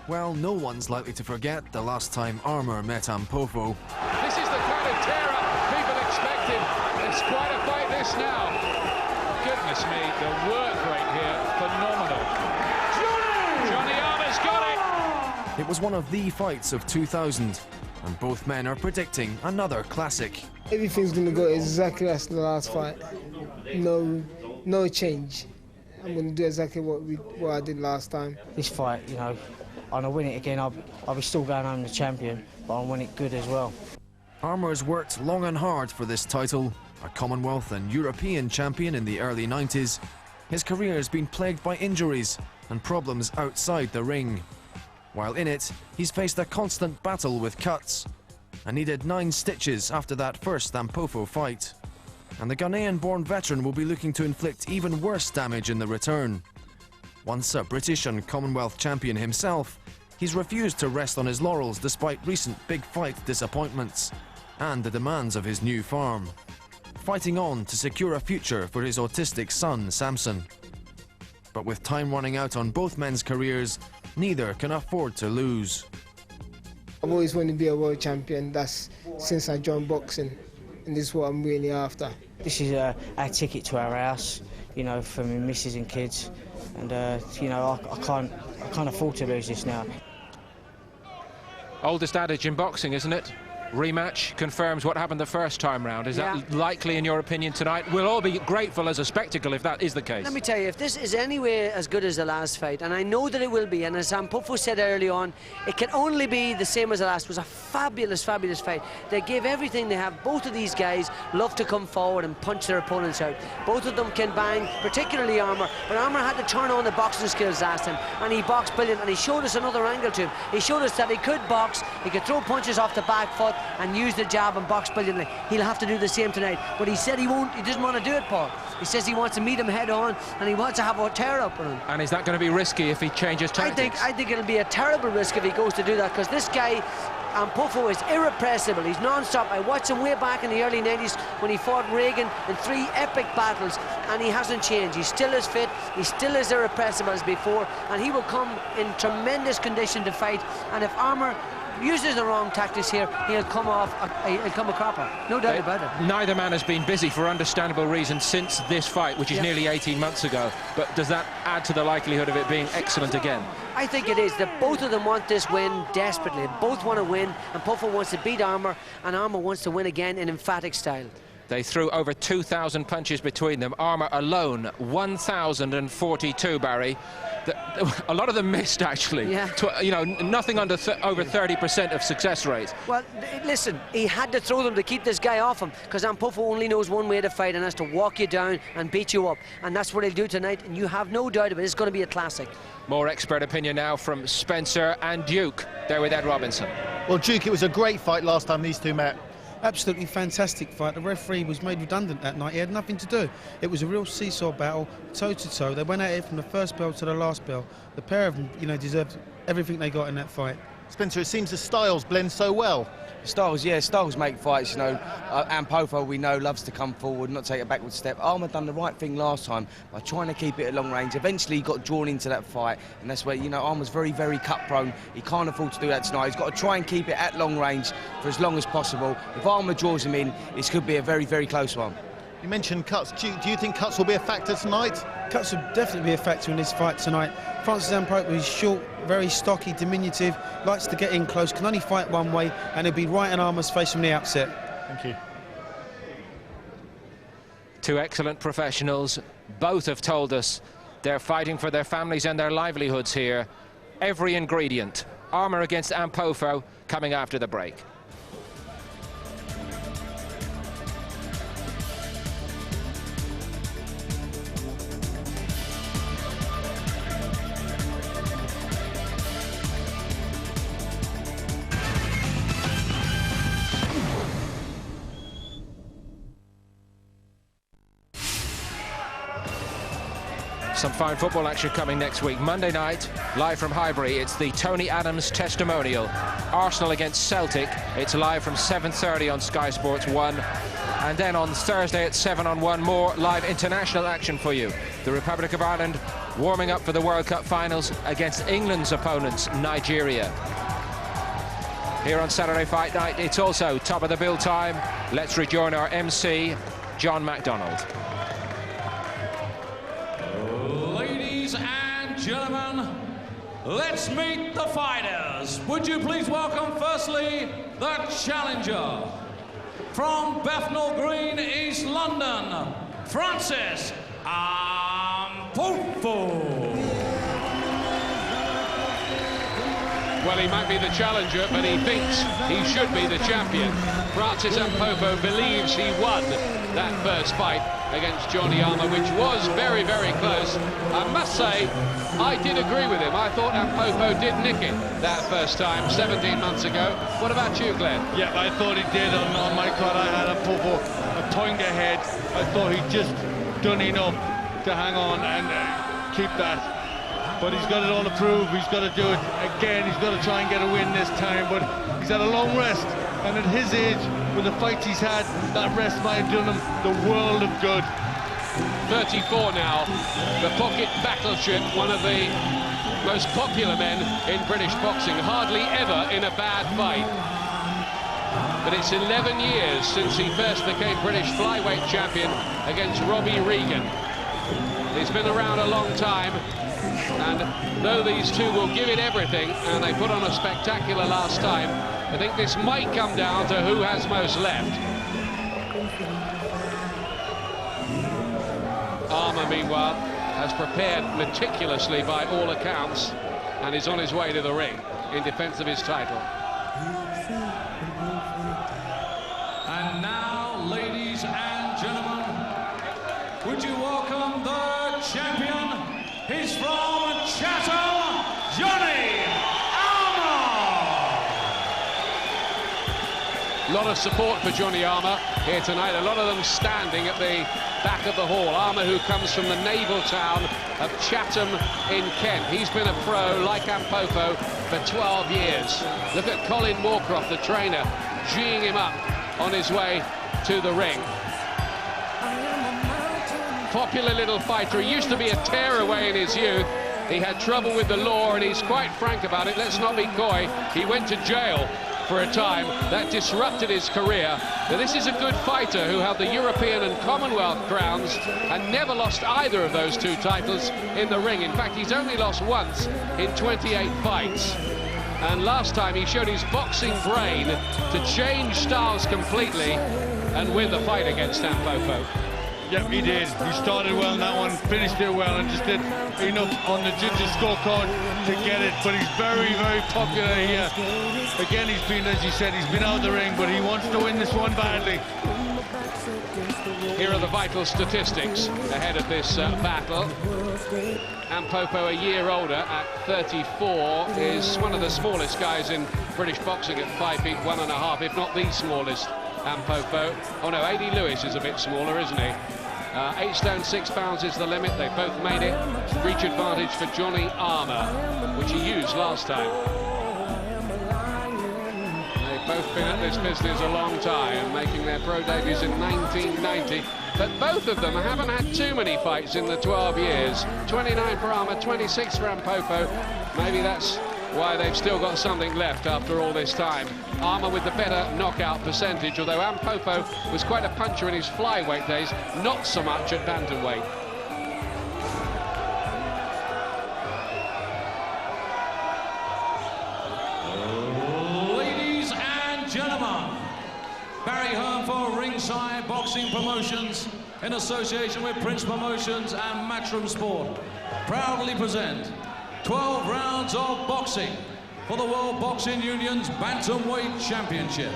Well, no one's likely to forget the last time Armour met Ampofo. This is the kind of tear-up people expected. It's quite a fight this now. Goodness me, the work rate here, phenomenal. Johnny Armour's got it! It was one of the fights of 2000, and both men are predicting another classic. Everything's going to go exactly as the last fight. No change. I'm going to do exactly what I did last time. This fight, you know, and I win it again, I'll be still going home the champion, but I'll win it good as well. Armour's worked long and hard for this title. A Commonwealth and European champion in the early 90s, his career has been plagued by injuries and problems outside the ring. While in it, he's faced a constant battle with cuts and needed 9 stitches after that first Ampofo fight. And the Ghanaian-born veteran will be looking to inflict even worse damage in the return. Once a British and Commonwealth champion himself, he's refused to rest on his laurels despite recent big fight disappointments and the demands of his new farm, fighting on to secure a future for his autistic son, Samson. But with time running out on both men's careers, neither can afford to lose. I've always wanted to be a world champion. That's since I joined boxing, and this is what I'm really after. This is our ticket to our house, you know, for my missus and kids, and you know, I can't afford to lose this now. Oldest adage in boxing, isn't it? Rematch confirms what happened the first time round. Is that likely in your opinion tonight? We'll all be grateful as a spectacle if that is the case. Let me tell you, if this is anywhere as good as the last fight, and I know that it will be, and as Ampofo said early on, it can only be the same as the last. It was a fabulous fight. They gave everything they have. Both of these guys love to come forward and punch their opponents out. Both of them can bang, particularly Armour, but Armour had to turn on the boxing skills last time, and he boxed brilliant, and he showed us another angle to him. He showed us that he could box, he could throw punches off the back foot and use the jab and box brilliantly. He'll have to do the same tonight, but he said he doesn't want to do it, Paul. He says he wants to meet him head on, and he wants to have a tear up with him. And is that going to be risky if he changes tactics? I think it'll be a terrible risk if he goes to do that, because this guy Ampofo is irrepressible. He's non-stop. I watched him way back in the early 90s when he fought Reagan in 3 epic battles, and he hasn't changed. He's still as fit, he's still as irrepressible as before, and he will come in tremendous condition to fight. And if Armour uses the wrong tactics here, he'll come a cropper, no doubt about it. Neither man has been busy for understandable reasons since this fight, which is nearly 18 months ago, but does that add to the likelihood of it being excellent again? I think it is, that both of them want this win desperately. Both want to win, and Ampofo wants to beat Armour, and Armour wants to win again in emphatic style. They threw over 2,000 punches between them. Armour alone, 1,042, Barry. A lot of them missed, actually. Yeah. You know, nothing under over 30% of success rate. Well, listen, he had to throw them to keep this guy off him, because Ampofo only knows one way to fight, and that's to walk you down and beat you up. And that's what he'll do tonight, and you have no doubt about it. It's going to be a classic. More expert opinion now from Spencer and Duke. There with Ed Robinson. Well, Duke, it was a great fight last time these two met. Absolutely fantastic fight. The referee was made redundant that night. He had nothing to do. It was a real seesaw battle, toe-to-toe. They went at it from the first bell to the last bell. The pair of them, you know, deserved everything they got in that fight. Spencer, it seems the styles blend so well. Styles make fights, you know. Ampofo, we know, loves to come forward, not take a backward step. Armour done the right thing last time by trying to keep it at long range. Eventually he got drawn into that fight, and that's where, you know, Armour's very, very cut-prone. He can't afford to do that tonight. He's got to try and keep it at long range for as long as possible. If Armour draws him in, this could be a very, very close one. You mentioned cuts. Do you think cuts will be a factor tonight? Cuts will definitely be a factor in this fight tonight. Francis Ampofo is short, very stocky, diminutive, likes to get in close, can only fight one way, and he'll be right in Armour's face from the outset. Thank you. Two excellent professionals. Both have told us they're fighting for their families and their livelihoods here. Every ingredient. Armour against Ampofo coming after the break. some fine football action coming next week. Monday night, live from Highbury, it's the Tony Adams testimonial. Arsenal against Celtic. It's live from 7:30 on Sky Sports 1. And then on Thursday at 7 on 1, more live international action for you. The Republic of Ireland warming up for the World Cup finals against England's opponents, Nigeria. Here on Saturday Fight Night, it's also top of the bill time. Let's rejoin our MC, John MacDonald. Ladies and gentlemen, let's meet the fighters. Would you please welcome firstly the challenger from Bethnal Green, East London, Francis Ampofo. Well, he might be the challenger, but he thinks he should be the champion. Francis Ampofo believes he won that first fight against Johnny Armour, which was very, very close. I must say, I did agree with him. I thought Ampofo did nick it that first time, 17 months ago. What about you, Glenn? Yeah, I thought he did. On my card, I had Ampofo a point ahead. I thought he'd just done enough to hang on and keep that. But he's got it all to prove. He's got to do it again. He's got to try and get a win this time. But he's had a long rest. And at his age, with the fights he's had, that rest might have done him the world of good. 34 now, the pocket battleship, one of the most popular men in British boxing, hardly ever in a bad fight. But it's 11 years since he first became British flyweight champion against Robbie Regan. He's been around a long time, and though these two will give it everything, and they put on a spectacular last time, I think this might come down to who has most left. Armour, meanwhile, has prepared meticulously by all accounts and is on his way to the ring in defence of his title. And now, ladies and gentlemen, would you welcome the champion? He's from Chatham, Johnny Armour! A lot of support for Johnny Armour here tonight, a lot of them standing at the back of the hall. Armour, who comes from the naval town of Chatham in Kent. He's been a pro, like Ampofo, for 12 years. Look at Colin Moorcroft, the trainer, geeing him up on his way to the ring. Popular little fighter. He used to be a tearaway in his youth. He had trouble with the law, and he's quite frank about it. Let's not be coy. He went to jail for a time. That disrupted his career. Now, this is a good fighter who held the European and Commonwealth crowns and never lost either of those two titles in the ring. In fact, he's only lost once in 28 fights. And last time he showed his boxing brain to change styles completely and win the fight against Ampofo. Yep, he did. He started well in that one, finished it well, and just did enough on the judges' scorecard to get it. But he's very, very popular here. Again, he's been, as you said, he's been out of the ring, but he wants to win this one badly. Here are the vital statistics ahead of this battle. Ampofo, a year older at 34, is one of the smallest guys in British boxing at 5 feet 1.5, if not the smallest. Ampofo. Oh no, A.D. Lewis is a bit smaller, isn't he? 8 stone 6 pounds is the limit. They both made it. Reach advantage for Johnny Armour, which he used last time. They've both been at this business a long time, making their pro debuts in 1990. But both of them haven't had too many fights in the 12 years. 29 for Armour, 26 for Ampofo. Maybe that's why they've still got something left after all this time. Armour with the better knockout percentage, although Ampofo was quite a puncher in his flyweight days, not so much at bantamweight. Ladies and gentlemen, Barry Hearn for Ringside Boxing Promotions, in association with Prince Promotions and Matchroom Sport, proudly present 12 rounds of boxing for the World Boxing Union's Bantamweight Championship.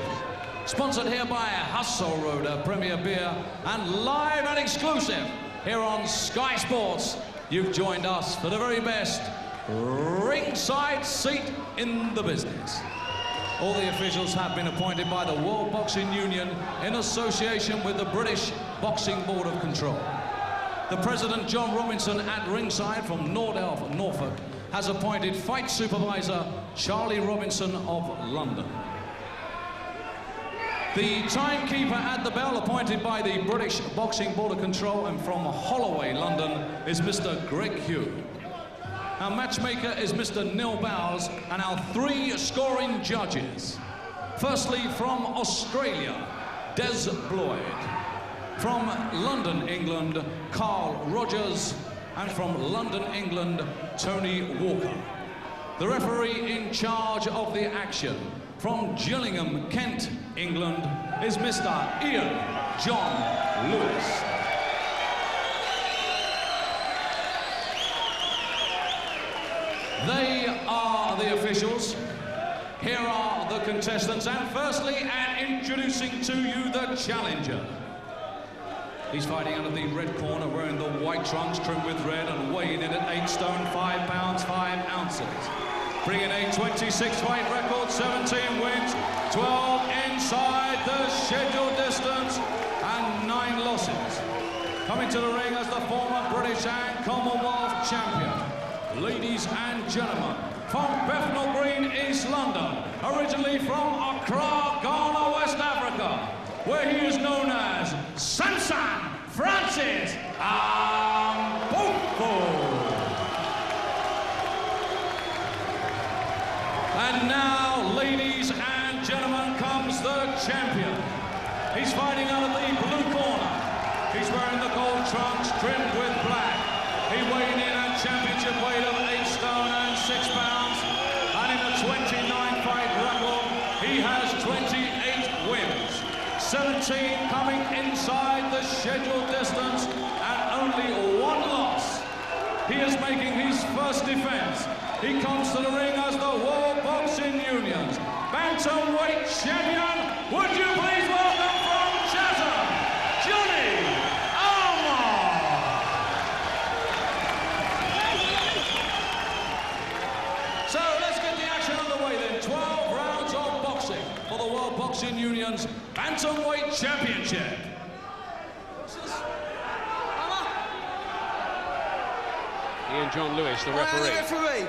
Sponsored here by Hustle Roader Premier Beer, and live and exclusive here on Sky Sports. You've joined us for the very best ringside seat in the business. All the officials have been appointed by the World Boxing Union in association with the British Boxing Board of Control. The President, John Robinson, at ringside from Nordelf, Norfolk, has appointed fight supervisor Charlie Robinson of London. The timekeeper at the bell, appointed by the British Boxing Board of Control and from Holloway, London, is Mr. Greg Hugh. Our matchmaker is Mr. Neil Bowes, and our 3 scoring judges. Firstly, from Australia, Des Bloyd. From London, England, Carl Rogers. And from London, England, Tony Walker. The referee in charge of the action, from Gillingham, Kent, England, is Mr. Ian John Lewis. They are the officials. Here are the contestants, and firstly, and introducing to you the challenger. He's fighting under the red corner, wearing the white trunks trimmed with red and weighing in at 8 stone, 5 pounds, 5 ounces. Bringing a 26-fight record, 17 wins, 12 inside the scheduled distance, and 9 losses. Coming to the ring as the former British and Commonwealth champion. Ladies and gentlemen, from Bethnal Green, East London, originally from Accra, Ghana, West Africa, where he is known as Samson Francis Ampofo. And now, ladies and gentlemen, comes the champion. He's fighting out of the blue corner. He's wearing the gold trunks trimmed with black. He weighed in at championship weight of 8 stone and 6 pounds. And in a 29-fight record, he has 28 wins. 17 coming inside the scheduled distance, and only 1 loss. He is making his first defense. He comes to the ring as the World Boxing Union's bantamweight champion. Would you please welcome from Chatham, Johnny Armour. So let's get the action underway then. 12 rounds of boxing for the World Boxing Union's bantamweight championship. Ian John Lewis, the referee.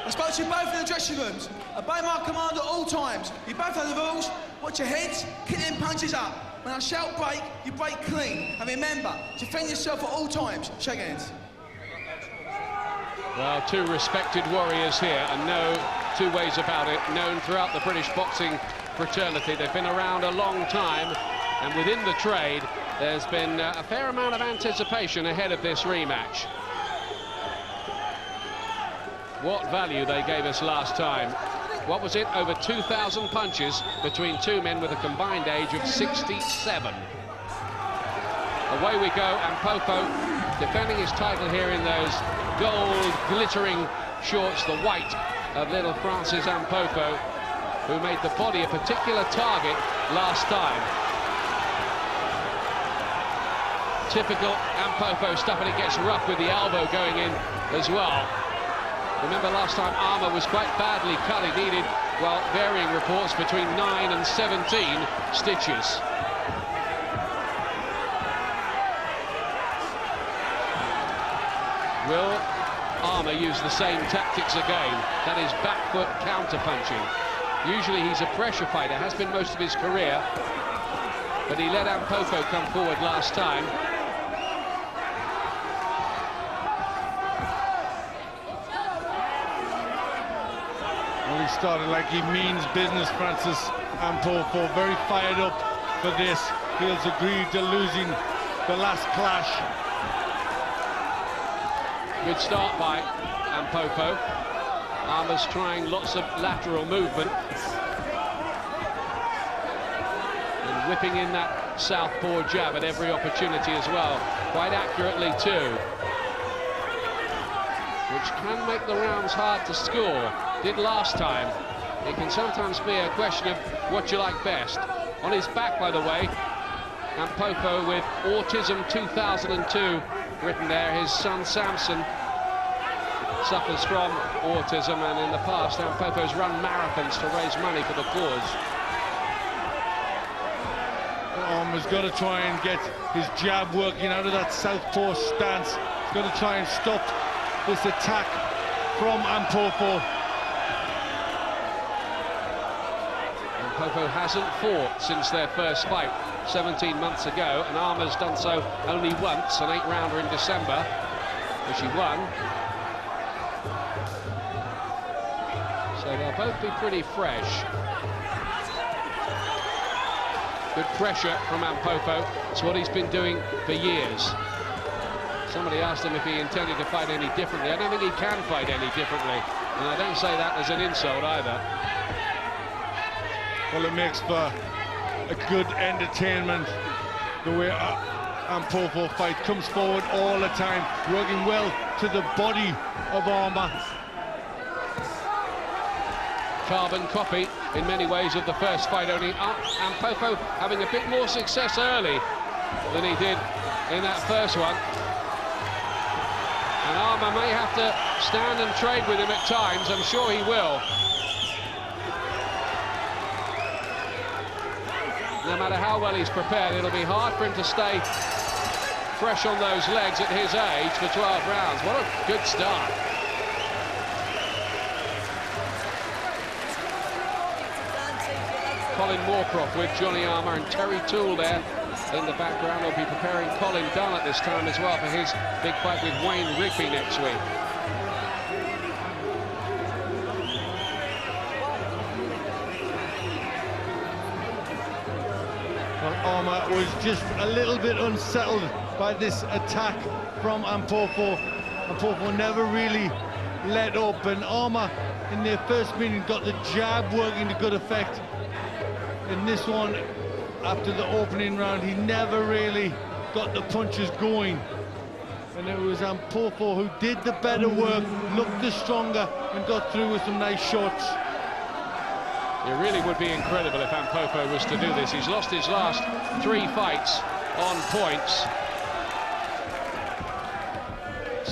I spoke to you both in the dressing rooms. Obey my command at all times. You both know the rules. Watch your heads, kick them punches up. When I shout break, you break clean. And remember, defend yourself at all times. Shake hands. Well, 2 respected warriors here, and no 2 ways about it, known throughout the British boxing fraternity. They've been around a long time, and within the trade, there's been a fair amount of anticipation ahead of this rematch. What value they gave us last time. What was it? Over 2,000 punches between 2 men with a combined age of 67. Away we go, Ampofo defending his title here in those gold glittering shorts, the white of little Francis Ampofo, who made the body a particular target last time. Typical Ampofo stuff, and it gets rough with the elbow going in as well. Remember last time Armour was quite badly cut. He needed, well, varying reports between 9 and 17 stitches. Will Armour use the same tactics again? That is back foot counter punching. Usually he's a pressure fighter, has been most of his career, but he let Ampofo come forward last time. Well, he started like he means business, Francis Ampofo, very fired up for this. Feels aggrieved to losing the last clash. Good start by Ampofo. Armour's trying lots of lateral movement. And whipping in that southpaw jab at every opportunity as well. Quite accurately too. Which can make the rounds hard to score. Did last time. It can sometimes be a question of what you like best. On his back, by the way, Ampofo with Autism 2002 written there. His son Samson suffers from autism, and in the past Ampofo's run marathons to raise money for the cause. Armour's got to try and get his jab working out of that southpaw stance. He's got to try and stop this attack from Ampofo. Ampofo hasn't fought since their first fight 17 months ago, and Armour's done so only once, an 8-rounder in December, which he won. So they'll both be pretty fresh. Good pressure from Ampofo. It's what he's been doing for years. Somebody asked him if he intended to fight any differently. I don't think he can fight any differently, and I don't say that as an insult either. Well, it makes for a good entertainment, the way Ampofo fight comes forward all the time, working well to the body of Armour. Carbon copy in many ways of the first fight, only Ampofo having a bit more success early than he did in that first one. And Armour may have to stand and trade with him at times. I'm sure he will. No matter how well he's prepared, it'll be hard for him to stay fresh on those legs at his age for 12 rounds. What a good start. Colin Moorcroft with Johnny Armour and Terry Toole there in the background. Will be preparing Colin Dunn at this time as well for his big fight with Wayne Rigby next week. Well, Armour was just a little bit unsettled by this attack from Ampofo. Ampofo never really let up, and Armour in their first meeting got the jab working to good effect. In this one, after the opening round, he never really got the punches going. And it was Ampofo who did the better work, looked the stronger, and got through with some nice shots. It really would be incredible if Ampofo was to do this. He's lost his last 3 fights on points.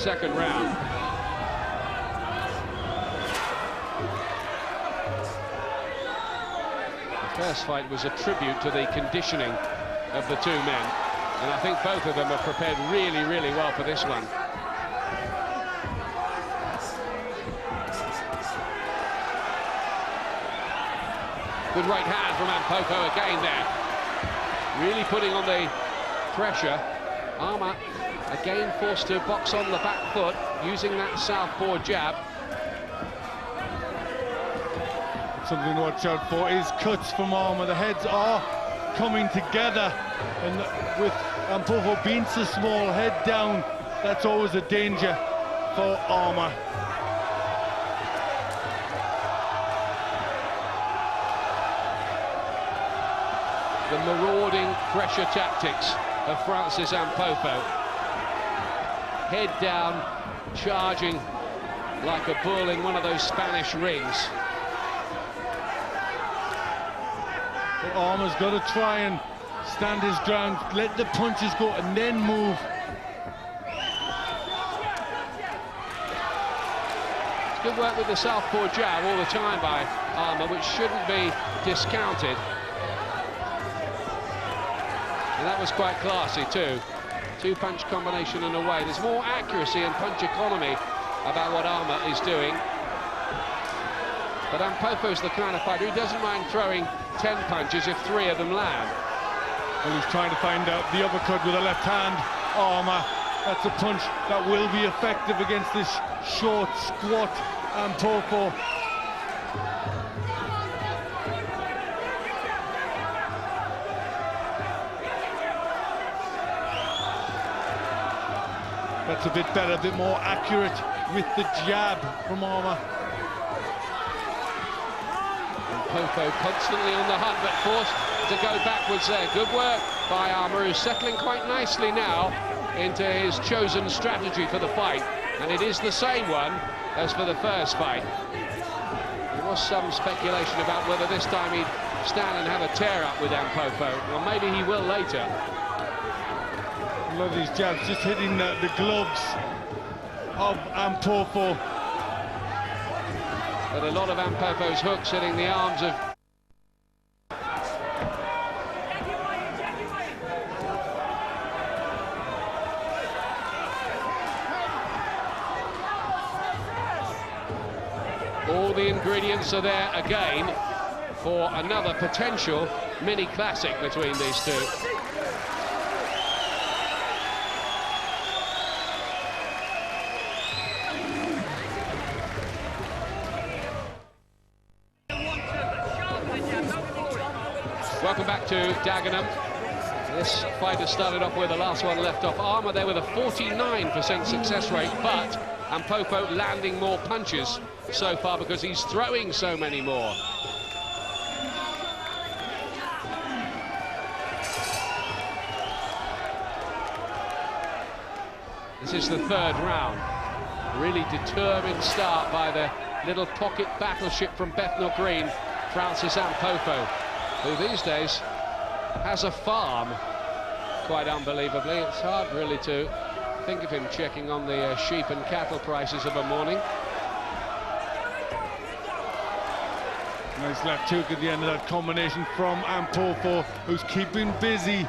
Second round. First fight was a tribute to the conditioning of the two men, and I think both of them are prepared really, really well for this one. Good right hand from Ampofo again there, really putting on the pressure. Armour again forced to box on the back foot using that southpaw jab. Something to watch out for is cuts from Armour. The heads are coming together, and with Ampofo being so small, head down, that's always a danger for Armour. The marauding pressure tactics of Francis Ampofo. Head down, charging like a bull in one of those Spanish rings. Armour's got to try and stand his ground, let the punches go, and then move. It's good work with the southpaw jab all the time by Armour, which shouldn't be discounted. And that was quite classy too. 2-punch combination and away. There's more accuracy and punch economy about what Armour is doing. But Ampofo's the kind of fighter who doesn't mind throwing 10 punches if 3 of them land. Well, he's trying to find out the uppercut with a left hand. Armour, that's a punch that will be effective against this short, squat Ampofo. That's a bit better, a bit more accurate with the jab from Armour. Ampofo constantly on the hunt, but forced to go backwards there. Good work by Armour, who's settling quite nicely now into his chosen strategy for the fight, and it is the same one as for the first fight. There was some speculation about whether this time he'd stand and have a tear-up with Ampofo. Well, maybe he will later. I love these jabs, just hitting the gloves of Ampofo. But a lot of Ampofo's hooks hitting the arms of All the ingredients are there again for another potential mini classic between these two. Welcome back to Dagenham. This fight has started off where the last one left off. Armour there with a 49% success rate, but Ampofo landing more punches so far because he's throwing so many more. This is the third round. Really determined start by the little pocket battleship from Bethnal Green, Francis Ampofo, who these days has a farm, quite unbelievably. It's hard really to think of him checking on the sheep and cattle prices of a morning. Nice left hook at the end of that combination from Ampofo, who's keeping busy.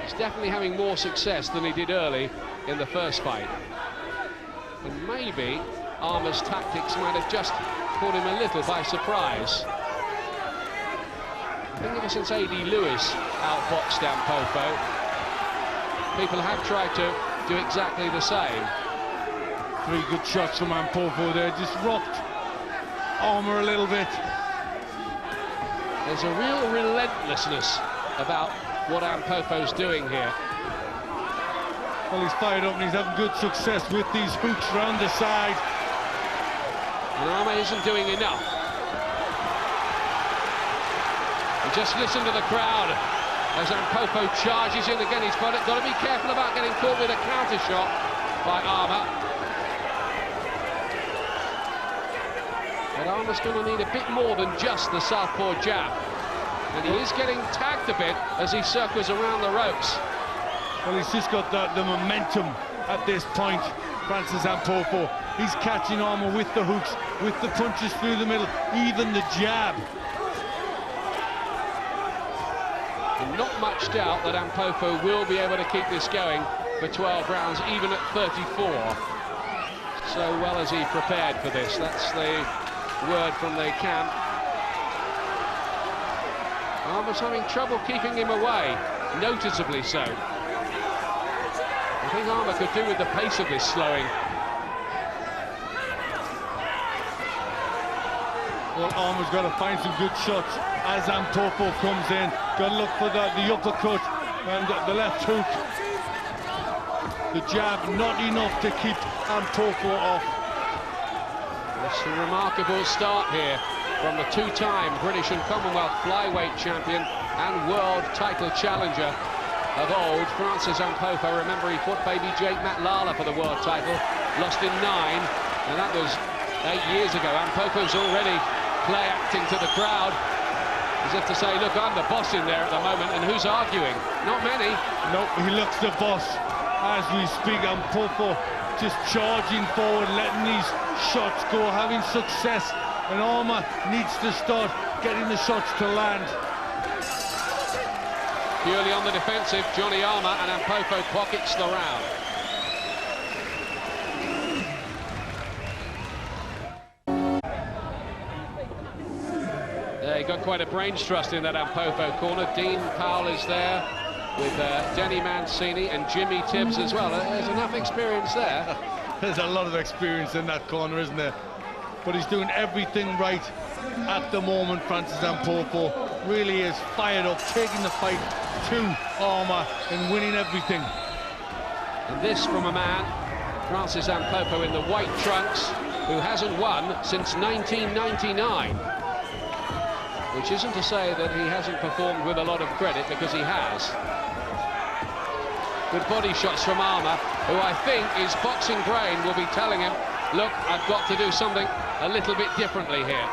He's definitely having more success than he did early in the first fight. And maybe Armour's tactics might have just caught him a little by surprise. I think ever since A.D. Lewis outboxed Ampofo, people have tried to do exactly the same. 3 good shots from Ampofo there, just rocked Armour a little bit. There's a real relentlessness about what Ampofo's doing here. Well, he's fired up and he's having good success with these hooks round the side. And Armour isn't doing enough. And just listen to the crowd as Ampofo charges in again. He's got to be careful about getting caught with a counter shot by Armour. But Armour's going to need a bit more than just the southpaw jab. And he is getting tagged a bit as he circles around the ropes. Well, he's just got the momentum at this point, Francis Ampofo. He's catching Armour with the hooks, with the punches through the middle, even the jab. And not much doubt that Ampofo will be able to keep this going for 12 rounds, even at 34. So well as he prepared for this. That's the word from the camp. Armour's having trouble keeping him away, noticeably so. I think Armour could do with the pace of this slowing. Well, Armour's got to find some good shots as Ampofo comes in. Got to look for the uppercut and the left hook. The jab, not enough to keep Ampofo off. It's a remarkable start here from the two-time British and Commonwealth flyweight champion and world title challenger of old, Francis Ampofo. Remember, he fought baby Jake Matt Lala for the world title, lost in 9, and that was 8 years ago. Ampofo's already play-acting to the crowd, as if to say, look, I'm the boss in there at the moment, and who's arguing? Not many. Nope, he looks the boss as we speak. Ampofo just charging forward, letting these shots go, having success, and Armour needs to start getting the shots to land. Purely on the defensive, Johnny Armour, and Ampofo pockets the round. He got quite a brains trust in that Ampofo corner. Dean Powell is there with Denny Mancini and Jimmy Tibbs as well. There's enough experience there. There's a lot of experience in that corner, isn't there? But he's doing everything right at the moment. Francis Ampofo really is fired up, taking the fight to Armour and winning everything. And this from a man, Francis Ampofo, in the white trunks, who hasn't won since 1999. Which isn't to say that he hasn't performed with a lot of credit, because he has. Good body shots from Armour, who I think his boxing brain will be telling him, look, I've got to do something a little bit differently here.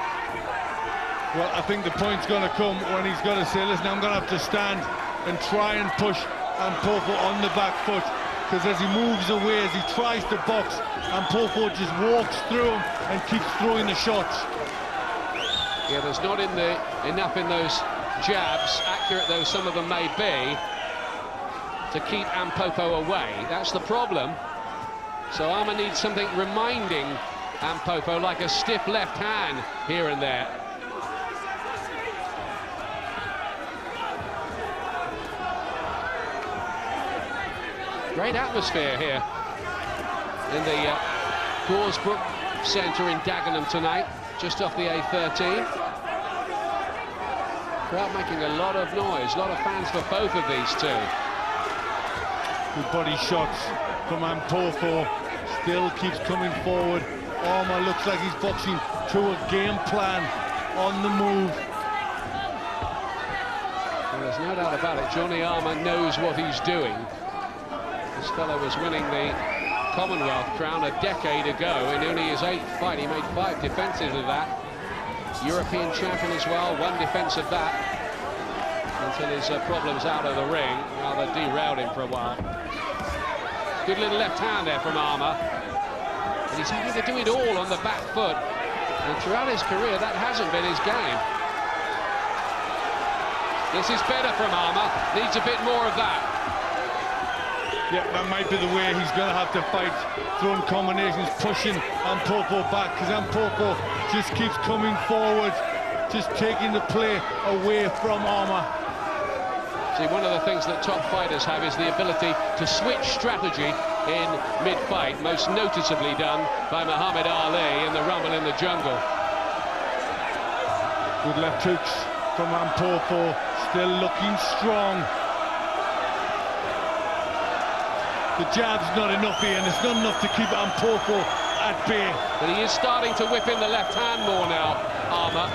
Well, I think the point's going to come when he's got to say, listen, I'm going to have to stand and try and push Ampofo on the back foot, because as he moves away, as he tries to box, Ampofo just walks through him and keeps throwing the shots. Yeah, there's not enough in those jabs, accurate though some of them may be, to keep Ampofo away. That's the problem. So Armour needs something reminding Ampofo, like a stiff left hand here and there. Great atmosphere here in the Goresbrook Centre in Dagenham tonight, just off the A13. Crowd making a lot of noise, a lot of fans for both of these two. Good body shots from Ampofo, still keeps coming forward. Armour looks like he's boxing to a game plan on the move. Well, there's no doubt about it, Johnny Armour knows what he's doing. This fellow was winning the Commonwealth crown a decade ago. In only his 8th fight, he made 5 defences of that. European champion as well, 1 defence of that. Until his problems out of the ring rather derailed him for a while. Good little left hand there from Armour. And he's having to do it all on the back foot. And throughout his career, that hasn't been his game. This is better from Armour. Needs a bit more of that. Yeah, that might be the way he's going to have to fight, throwing combinations, pushing Ampofo back, because Ampofo just keeps coming forward, just taking the play away from Armour. See, one of the things that top fighters have is the ability to switch strategy in mid-fight, most noticeably done by Muhammad Ali in the Rumble in the Jungle. Good left hooks from Ampofo, still looking strong. The jab's not enough here, and it's not enough to keep Ampofo at bay. But he is starting to whip in the left hand more now, Armour.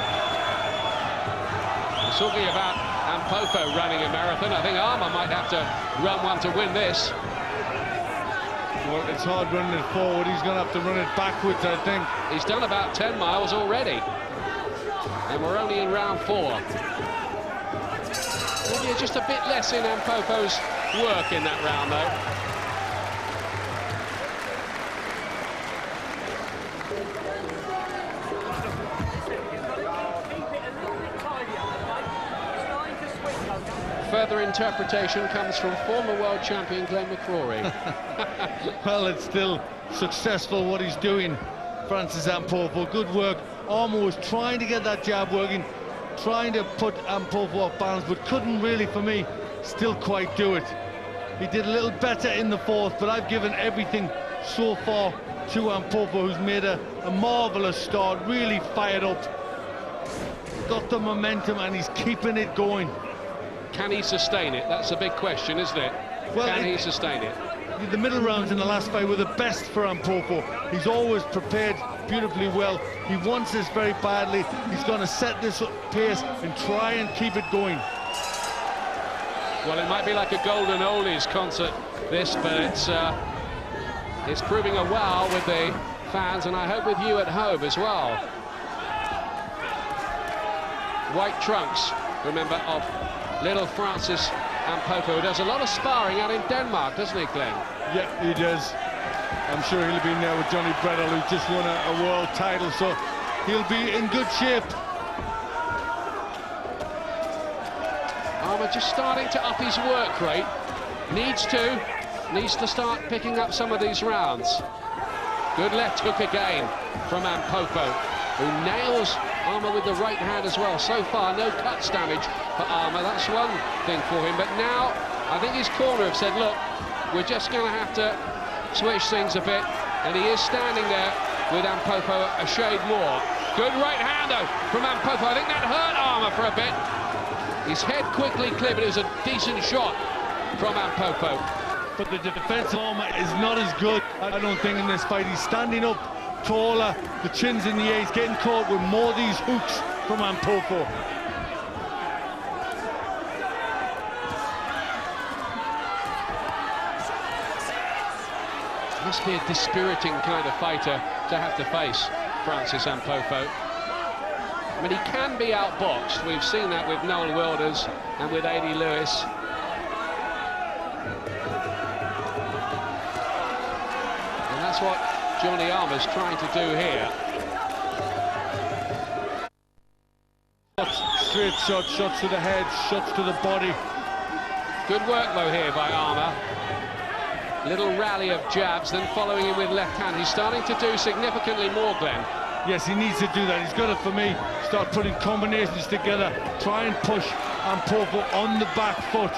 We're talking about Ampofo running a marathon. I think Armour might have to run one to win this. Well, it's hard running it forward. He's going to have to run it backwards, I think. He's done about 10 miles already. And we're only in round 4. Maybe just a bit less in Ampofo's work in that round, though. Further interpretation comes from former world champion Glenn McCrory. Well, it's still successful what he's doing, Francis Ampofo. Good work. Armour was trying to get that jab working, trying to put Ampofo off balance, but couldn't really, for me, still quite do it. He did a little better in the 4th, but I've given everything so far to Ampofo, who's made a marvellous start, really fired up, got the momentum, and he's keeping it going. Can he sustain it? That's a big question, isn't it? Well, can he sustain it? The middle rounds in the last fight were the best for Ampofo. He's always prepared beautifully well. He wants this very badly. He's going to set this pace and try and keep it going. Well, it might be like a Golden Oldies concert, this, but it's proving a wow with the fans, and I hope with you at home as well. White trunks, remember, of little Francis Ampofo, who does a lot of sparring out in Denmark, doesn't he, Glenn? Yeah, he does. I'm sure he'll be in there with Johnny Bredel, who just won a world title, so he'll be in good shape. Armour just starting to up his work rate. Needs to start picking up some of these rounds. Good left hook again from Ampofo, who nails Armour with the right hand as well. So far, no cuts damage for Armour. That's one thing for him. But now, I think his corner have said, look, we're just going to have to switch things a bit. And he is standing there with Ampofo a shade more. Good right hand, though, from Ampofo. I think that hurt Armour for a bit. His head quickly cleared, but it was a decent shot from Ampofo. But the defense of Armour is not as good, I don't think, in this fight. He's standing up taller, the chin's in the air, he's getting caught with more of these hooks from Ampofo. Must be a dispiriting kind of fighter to have to face Francis Ampofo. I mean, he can be outboxed. We've seen that with Noel Wilders and with A.D. Lewis. And that's what Johnny Armour's trying to do here. Straight shots, shots to the head, shots to the body. Good work, though, here by Armour. Little rally of jabs, then following him with left hand. He's starting to do significantly more, Glenn. Yes, he needs to do that. He's got to, for me, start putting combinations together, try and push Ampofo on the back foot.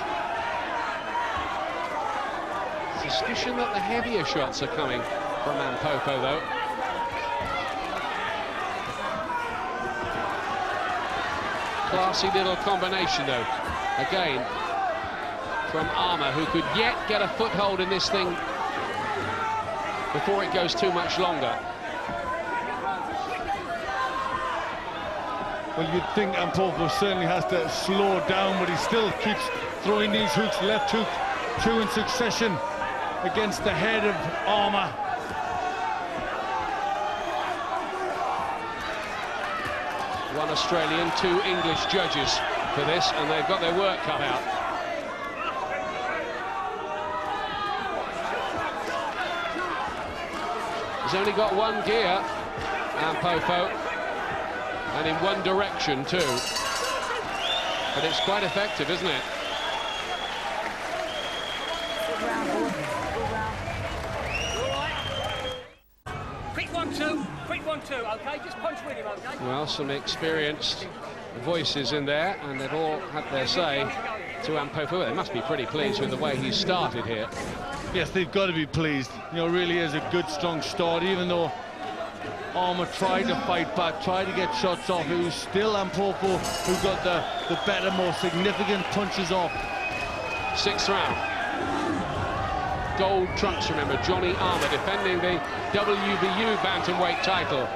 Suspicion that the heavier shots are coming from Ampofo, though. Classy little combination, though. Again, from Armour, who could yet get a foothold in this thing before it goes too much longer. Well, you'd think Ampofo certainly has to slow down, but he still keeps throwing these hooks, left hook, 2 in succession against the head of Armour. One Australian, 2 English judges for this, and they've got their work cut out. He's only got one gear, Ampofo, and in one direction too. But it's quite effective, isn't it? Quick 1-2, quick 1-2, okay? Just punch with him, okay? Well, some experienced voices in there, and they've all had their say to Ampofo. They must be pretty pleased with the way he started here. Yes, they've got to be pleased. You know, really is a good, strong start, even though Armour tried to fight back, tried to get shots off. It was still Ampofo who got the better, more significant punches off. 6th round. Gold trunks, remember, Johnny Armour defending the WBU bantamweight title.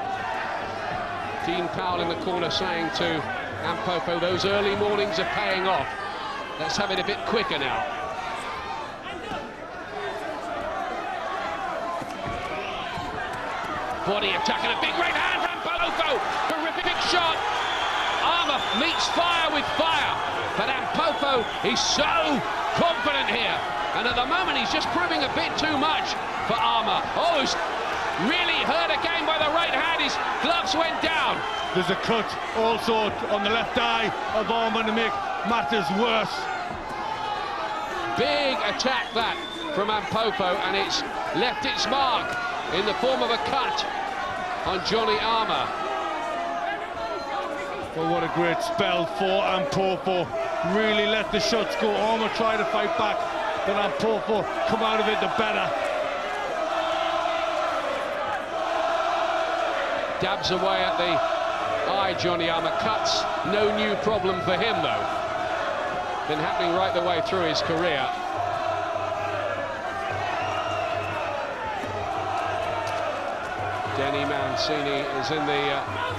Dean Powell in the corner saying to Ampofo, those early mornings are paying off. Let's have it a bit quicker now. Body attack and a big right hand from Ampofo. Terrific shot. Armour meets fire with fire. But Ampofo is so confident here. And at the moment, he's just proving a bit too much for Armour. Oh, he's really hurt again by the right hand. His gloves went down. There's a cut also on the left eye of Armour to make matters worse. Big attack that from Ampofo, and it's left its mark in the form of a cut on Johnny Armour. Well, what a great spell for Ampofo. Really let the shots go. Armour tried to fight back, but Ampofo come out of it the better. Dabs away at the eye, Johnny Armour. Cuts, no new problem for him, though. Been happening right the way through his career. Denny Mancini is in the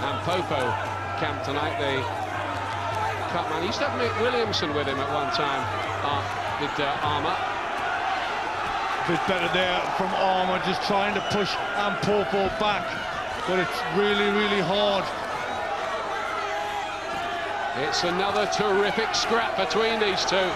Ampofo camp tonight, the cut man. He used to have Mick Williamson with him at one time, with Armour. A bit better there from Armour, just trying to push Ampofo back, but it's really, really hard. It's another terrific scrap between these two,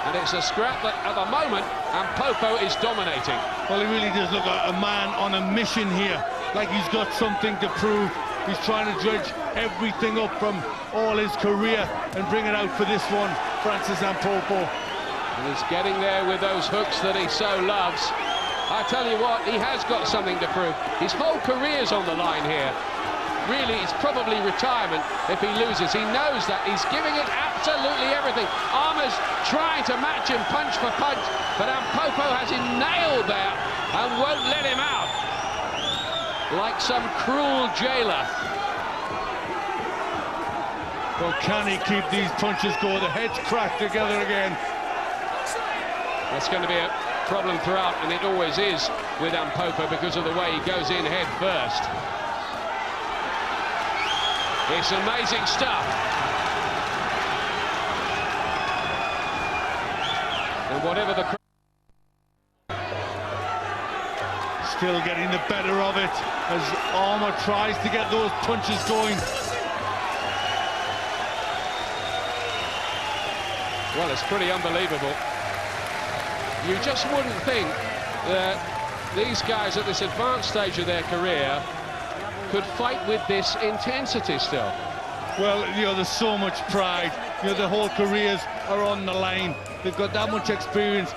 and it's a scrap that, at the moment, Ampofo is dominating. Well, he really does look like a man on a mission here, like he's got something to prove. He's trying to dredge everything up from all his career and bring it out for this one, Francis Ampofo. And he's getting there with those hooks that he so loves. I tell you what, he has got something to prove. His whole career's on the line here. Really, it's probably retirement if he loses. He knows that. He's giving it absolutely everything. Armour's trying to match him punch for punch, but Ampofo has him nailed there and won't let him out. Like some cruel jailer. Well, can he keep these punches going? The heads crack together again. That's going to be a problem throughout, and it always is with Ampofo because of the way he goes in head first. It's amazing stuff. And whatever the... Still getting the better of it as Armour tries to get those punches going. Well, it's pretty unbelievable. You just wouldn't think that these guys at this advanced stage of their career could fight with this intensity still. Well, you know, there's so much pride. You know, their whole careers are on the line. They've got that much experience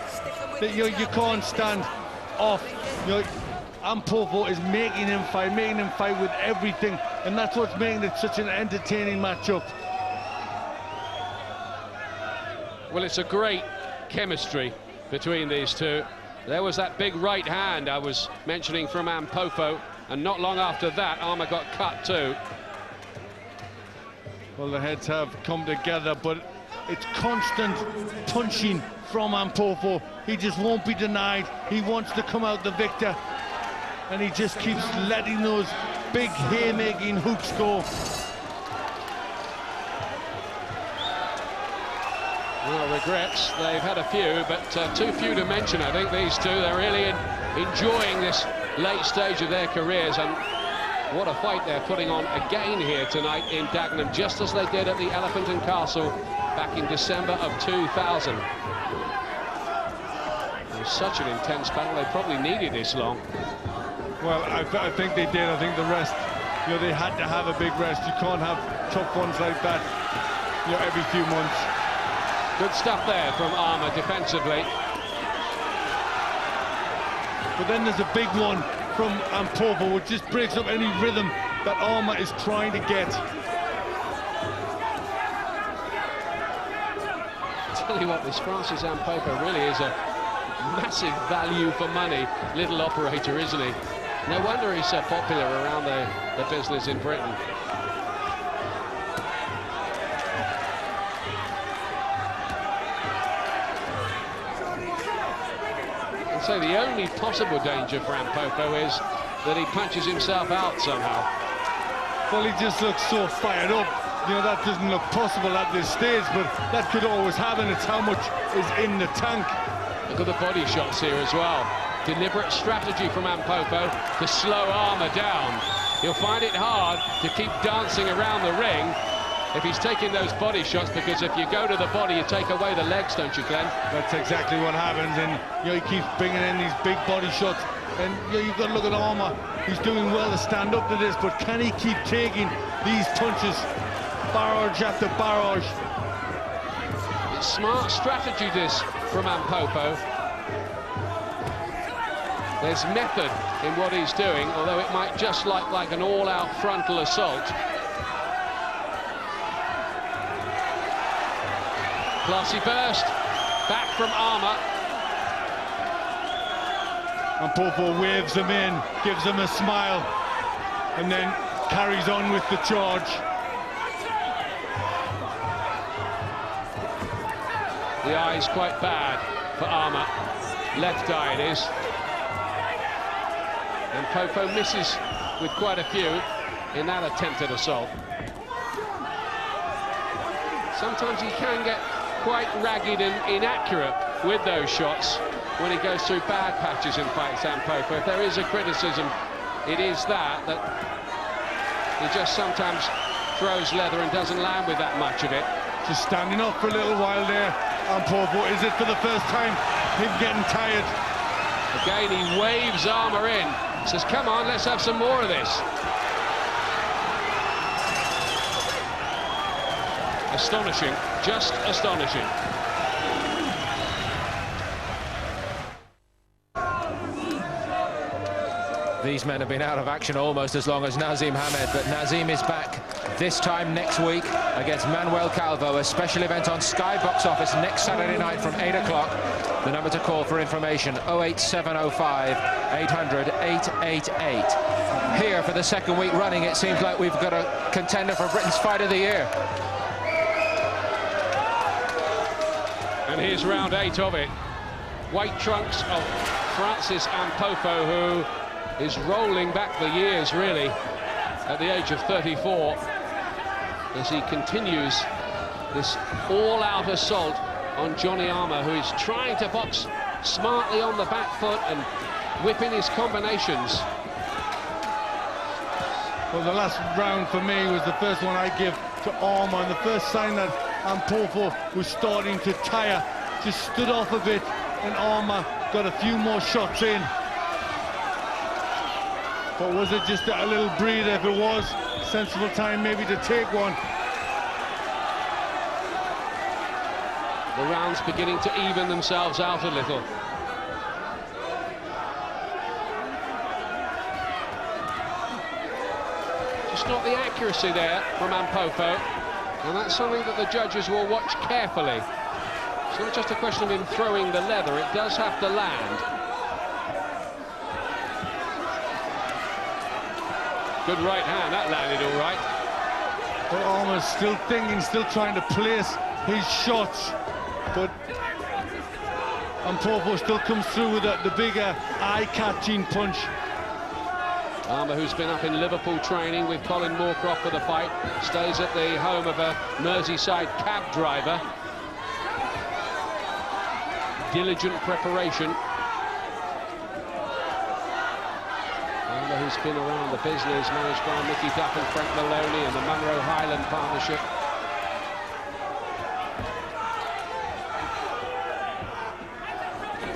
that you can't stand off. You know, Ampofo is making him fight with everything, and that's what's making it such an entertaining matchup. Well, it's a great chemistry between these two. There was that big right hand I was mentioning from Ampofo, and not long after that, Armour got cut too. Well, the heads have come together, but it's constant punching from Ampofo. He just won't be denied. He wants to come out the victor, and he just keeps letting those big haymaking hooks go. Well, regrets, they've had a few, but too few to mention, I think, these two. They're really enjoying this late stage of their careers, and what a fight they're putting on again here tonight in Dagenham, just as they did at the Elephant and Castle back in December of 2000. It was such an intense battle, they probably needed this long. Well, I think they did. I think the rest, you know, they had to have a big rest. You can't have tough ones like that, you know, every few months. Good stuff there from Armour defensively. But then there's a big one from Ampofo, which just breaks up any rhythm that Armour is trying to get. Tell you what, this Francis Ampofo really is a massive value for money little operator, isn't he? No wonder he's so popular around the business in Britain. So the only possible danger for Ampofo is that he punches himself out somehow. Well, he just looks so fired up. You know, that doesn't look possible at this stage, but that could always happen. It's how much is in the tank. Look at the body shots here as well. Deliberate strategy from Ampofo to slow Armour down. He'll find it hard to keep dancing around the ring if he's taking those body shots, because if you go to the body, you take away the legs, don't you, Glenn? That's exactly what happens, and you know, he keeps bringing in these big body shots, and you know, you've got to look at Armour. He's doing well to stand up to this, but can he keep taking these punches, barrage after barrage? It's smart strategy, this, from Ampofo. There's method in what he's doing, although it might just look like an all-out frontal assault. Classy burst, back from Armour. Ampofo waves him in, gives him a smile, and then carries on with the charge. The eye's quite bad for Armour. Left eye it is. And Ampofo misses with quite a few in that attempted assault. Sometimes he can get quite ragged and inaccurate with those shots when he goes through bad patches in fights, Ampofo. If there is a criticism, it is that he just sometimes throws leather and doesn't land with that much of it. Just standing up for a little while there, Ampofo. Is it for the first time? Him getting tired. Again, he waves Armour in, says, come on, let's have some more of this. Astonishing, just astonishing. These men have been out of action almost as long as Nazim Hamed, but Nazim is back this time next week against Manuel Calvo, a special event on Sky Box Office next Saturday night from 8 o'clock. The number to call for information, 08705 800 888. Here for the second week running, it seems like we've got a contender for Britain's Fight of the Year. And here's round 8 of it. White trunks of Francis Ampofo, who is rolling back the years, really, at the age of 34, as he continues this all-out assault on Johnny Armour, who is trying to box smartly on the back foot and whipping his combinations. Well, the last round for me was the first one I give to Armour, and the first sign that Ampofo was starting to tire, just stood off a bit, and Armour got a few more shots in. But was it just a little breather? If it was, sensible time maybe to take one. The rounds beginning to even themselves out a little. Just not the accuracy there from Ampofo, and that's something that the judges will watch carefully. It's not just a question of him throwing the leather, it does have to land. Good right hand, that landed all right. But Armour's still thinking, still trying to place his shots, but Ampofo still comes through with the bigger eye-catching punch. Armour, who's been up in Liverpool training with Colin Moorcroft for the fight, stays at the home of a Merseyside cab driver. Diligent preparation. Armour, who's been around the business, managed by Mickey Duff and Frank Maloney and the Munro Highland partnership.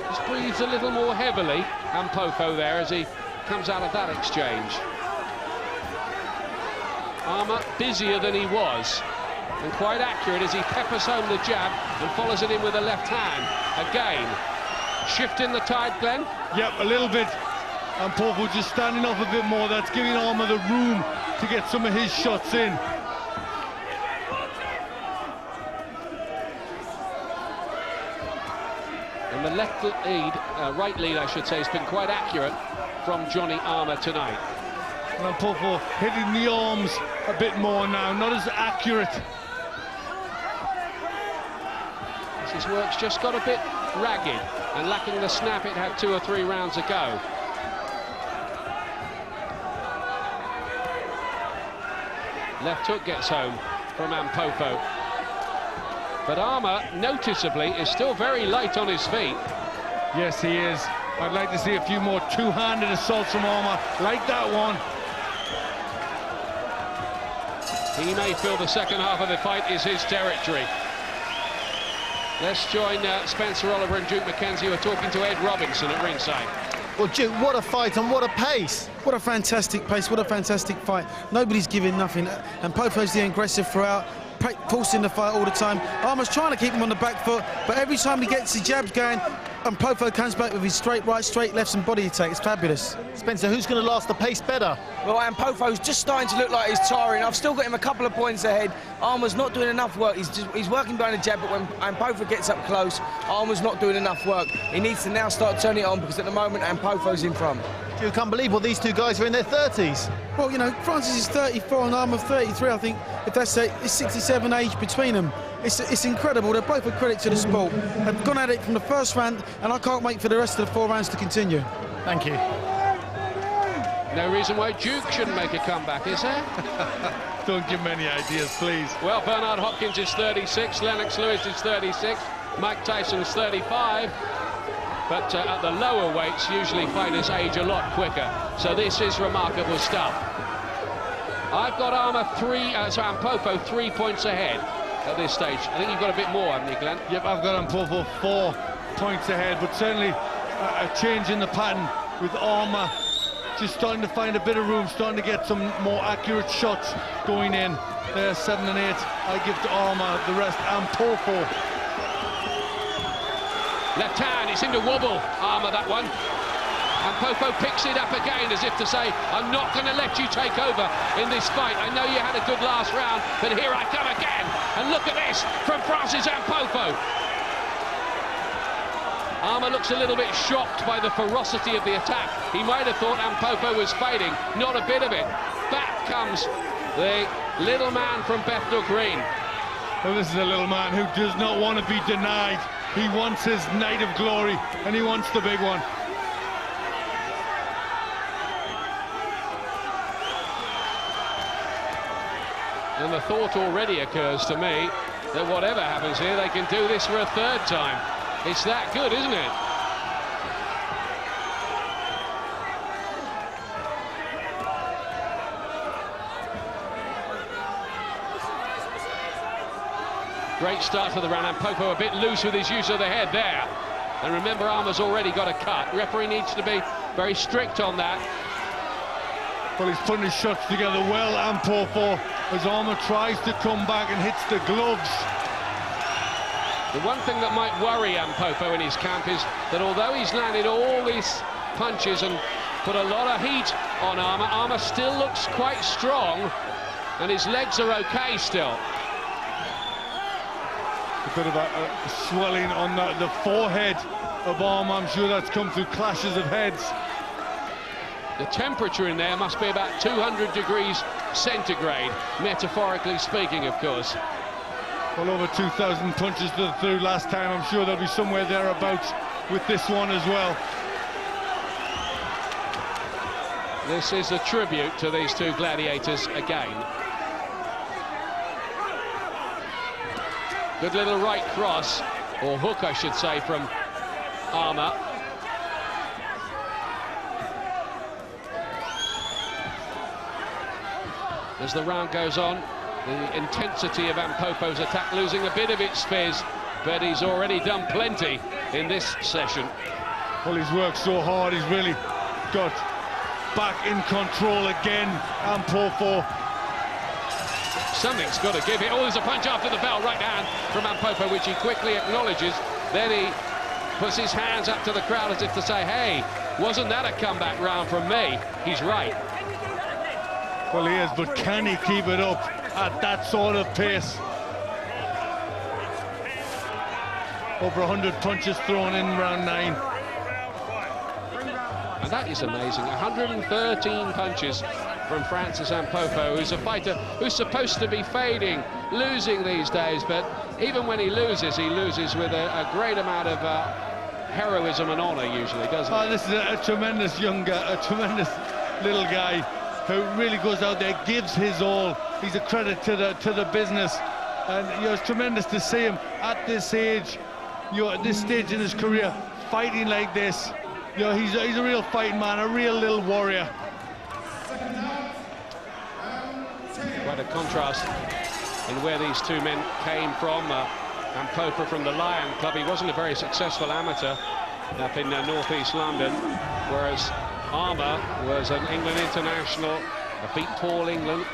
Just breathes a little more heavily, Ampofo there, as he comes out of that exchange. Armour busier than he was, and quite accurate as he peppers home the jab and follows it in with a left hand. Again, shifting the tide, Glenn? Yep, a little bit. Ampofo just standing off a bit more. That's giving Armour the room to get some of his shots in. And the left lead, right lead I should say, has been quite accurate from Johnny Armour tonight. And Ampofo hitting the arms a bit more now, not as accurate. His work's just got a bit ragged and lacking the snap it had 2 or 3 rounds ago. Left hook gets home from Ampofo. But Armour, noticeably, is still very light on his feet. Yes, he is. I'd like to see a few more two-handed assaults from Armour, like that one. He may feel the second half of the fight is his territory. Let's join Spencer Oliver and Duke McKenzie, who are talking to Ed Robinson at ringside. Well, Duke, what a fight and what a pace. What a fantastic pace, what a fantastic fight. Nobody's giving nothing. And Popo's the aggressive throughout, forcing the fight all the time. Armour's trying to keep him on the back foot, but every time he gets the jabs going, and Ampofo comes back with his straight right, straight lefts and body attack. It's fabulous. Spencer, who's going to last the pace better? Well, Ampofo's just starting to look like he's tiring. I've still got him a couple of points ahead. Armour's not doing enough work. He's working behind the jab, but when Ampofo gets up close, Armour's not doing enough work. He needs to now start turning it on, because at the moment Ampofo's in front. Duke, unbelievable. These two guys are in their 30s. Well, you know, Francis is 34 and Armour 33. I think if that's it's 67 age between them. It's incredible. They're both a credit to the sport. They've gone at it from the first round, and I can't wait for the rest of the 4 rounds to continue. Thank you. No reason why Duke shouldn't make a comeback, is there? Don't give me any ideas, please. Well, Bernard Hopkins is 36, Lennox Lewis is 36, Mike Tyson's 35. But at the lower weights, usually fighters age a lot quicker. So this is remarkable stuff. I've got Ampofo 3 points ahead at this stage. I think you've got a bit more, haven't you, Glenn? Yep, I've got Ampofo 4 points ahead, but certainly a change in the pattern with Armour just starting to find a bit of room, starting to get some more accurate shots going in. There, 7 and 8. I give to Armour, the rest Ampofo. Left hand, it seemed to wobble, Armour, that one. Ampofo picks it up again as if to say, I'm not going to let you take over in this fight. I know you had a good last round, but here I come again. And look at this from Francis Ampofo. Armour looks a little bit shocked by the ferocity of the attack. He might have thought Ampofo was fading. Not a bit of it. Back comes the little man from Bethnal Green. Well, this is a little man who does not want to be denied. He wants his night of glory, and he wants the big one. And the thought already occurs to me that whatever happens here, they can do this for a 3rd time. It's that good, isn't it? Great start to the round. Ampofo a bit loose with his use of the head there. And remember, Armour's already got a cut. Referee needs to be very strict on that. Well, he's putting his shots together well, Ampofo, as Armour tries to come back and hits the gloves. The one thing that might worry Ampofo in his camp is that although he's landed all these punches and put a lot of heat on Armour. Armour still looks quite strong, and his legs are okay still. A bit of a swelling on the forehead of Armour. I'm sure that's come through clashes of heads. The temperature in there must be about 200 degrees centigrade, metaphorically speaking, of course. Well, over 2,000 punches through last time. I'm sure they'll be somewhere thereabouts with this one as well. This is a tribute to these two gladiators again. Good little right cross, or hook, I should say, from Armour. As the round goes on, the intensity of Ampofo's attack losing a bit of its fizz, but he's already done plenty in this session. Well, he's worked so hard, he's really got back in control again, Ampofo. Something's got to give it. Oh, there's a punch after the bell, right hand from Ampofo, which he quickly acknowledges. Then he puts his hands up to the crowd as if to say, hey, wasn't that a comeback round from me? He's right. Well, he is, but can he keep it up at that sort of pace? Over 100 punches thrown in round 9. And that is amazing. 113 punches from Francis Ampofo, who's a fighter who's supposed to be fading, losing these days, but even when he loses with a great amount of heroism and honour, usually, doesn't he? This is a tremendous young guy, a tremendous little guy who really goes out there, gives his all. He's a credit to the business, and it's tremendous to see him at this age, at this stage in his career, fighting like this. He's a real fighting man, a real little warrior. Quite a contrast in where these two men came from. Ampofo from the Lion Club. He wasn't a very successful amateur up in northeast London, whereas Armour was an England international, beat Paul England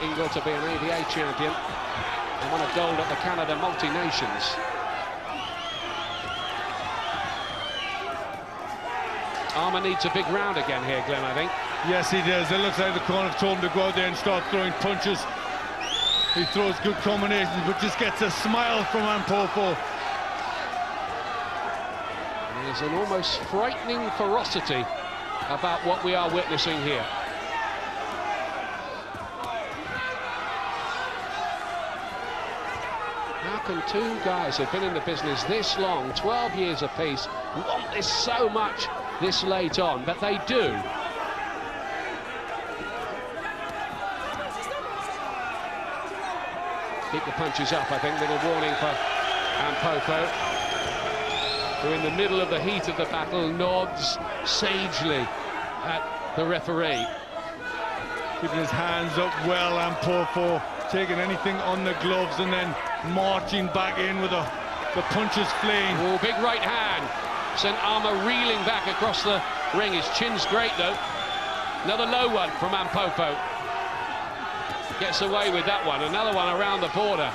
to be an AVA champion, and won a gold at the Canada Multi-Nations. Armour needs a big round again here, Glenn, I think. Yes, he does. It looks like the corner told him to go out there and start throwing punches. He throws good combinations, but just gets a smile from Ampofo. There's an almost frightening ferocity about what we are witnessing here. How can two guys who've been in the business this long, 12 years apiece, want this so much this late on? But they do. Keep the punches up, I think. Little warning for Ampofo, who in the middle of the heat of the battle nods sagely at the referee. Keeping his hands up well, Ampofo, taking anything on the gloves and then marching back in with the punches fleeing. Oh, big right hand. Sent Armour reeling back across the ring. His chin's great, though. Another low one from Ampofo. Gets away with that one. Another one around the border.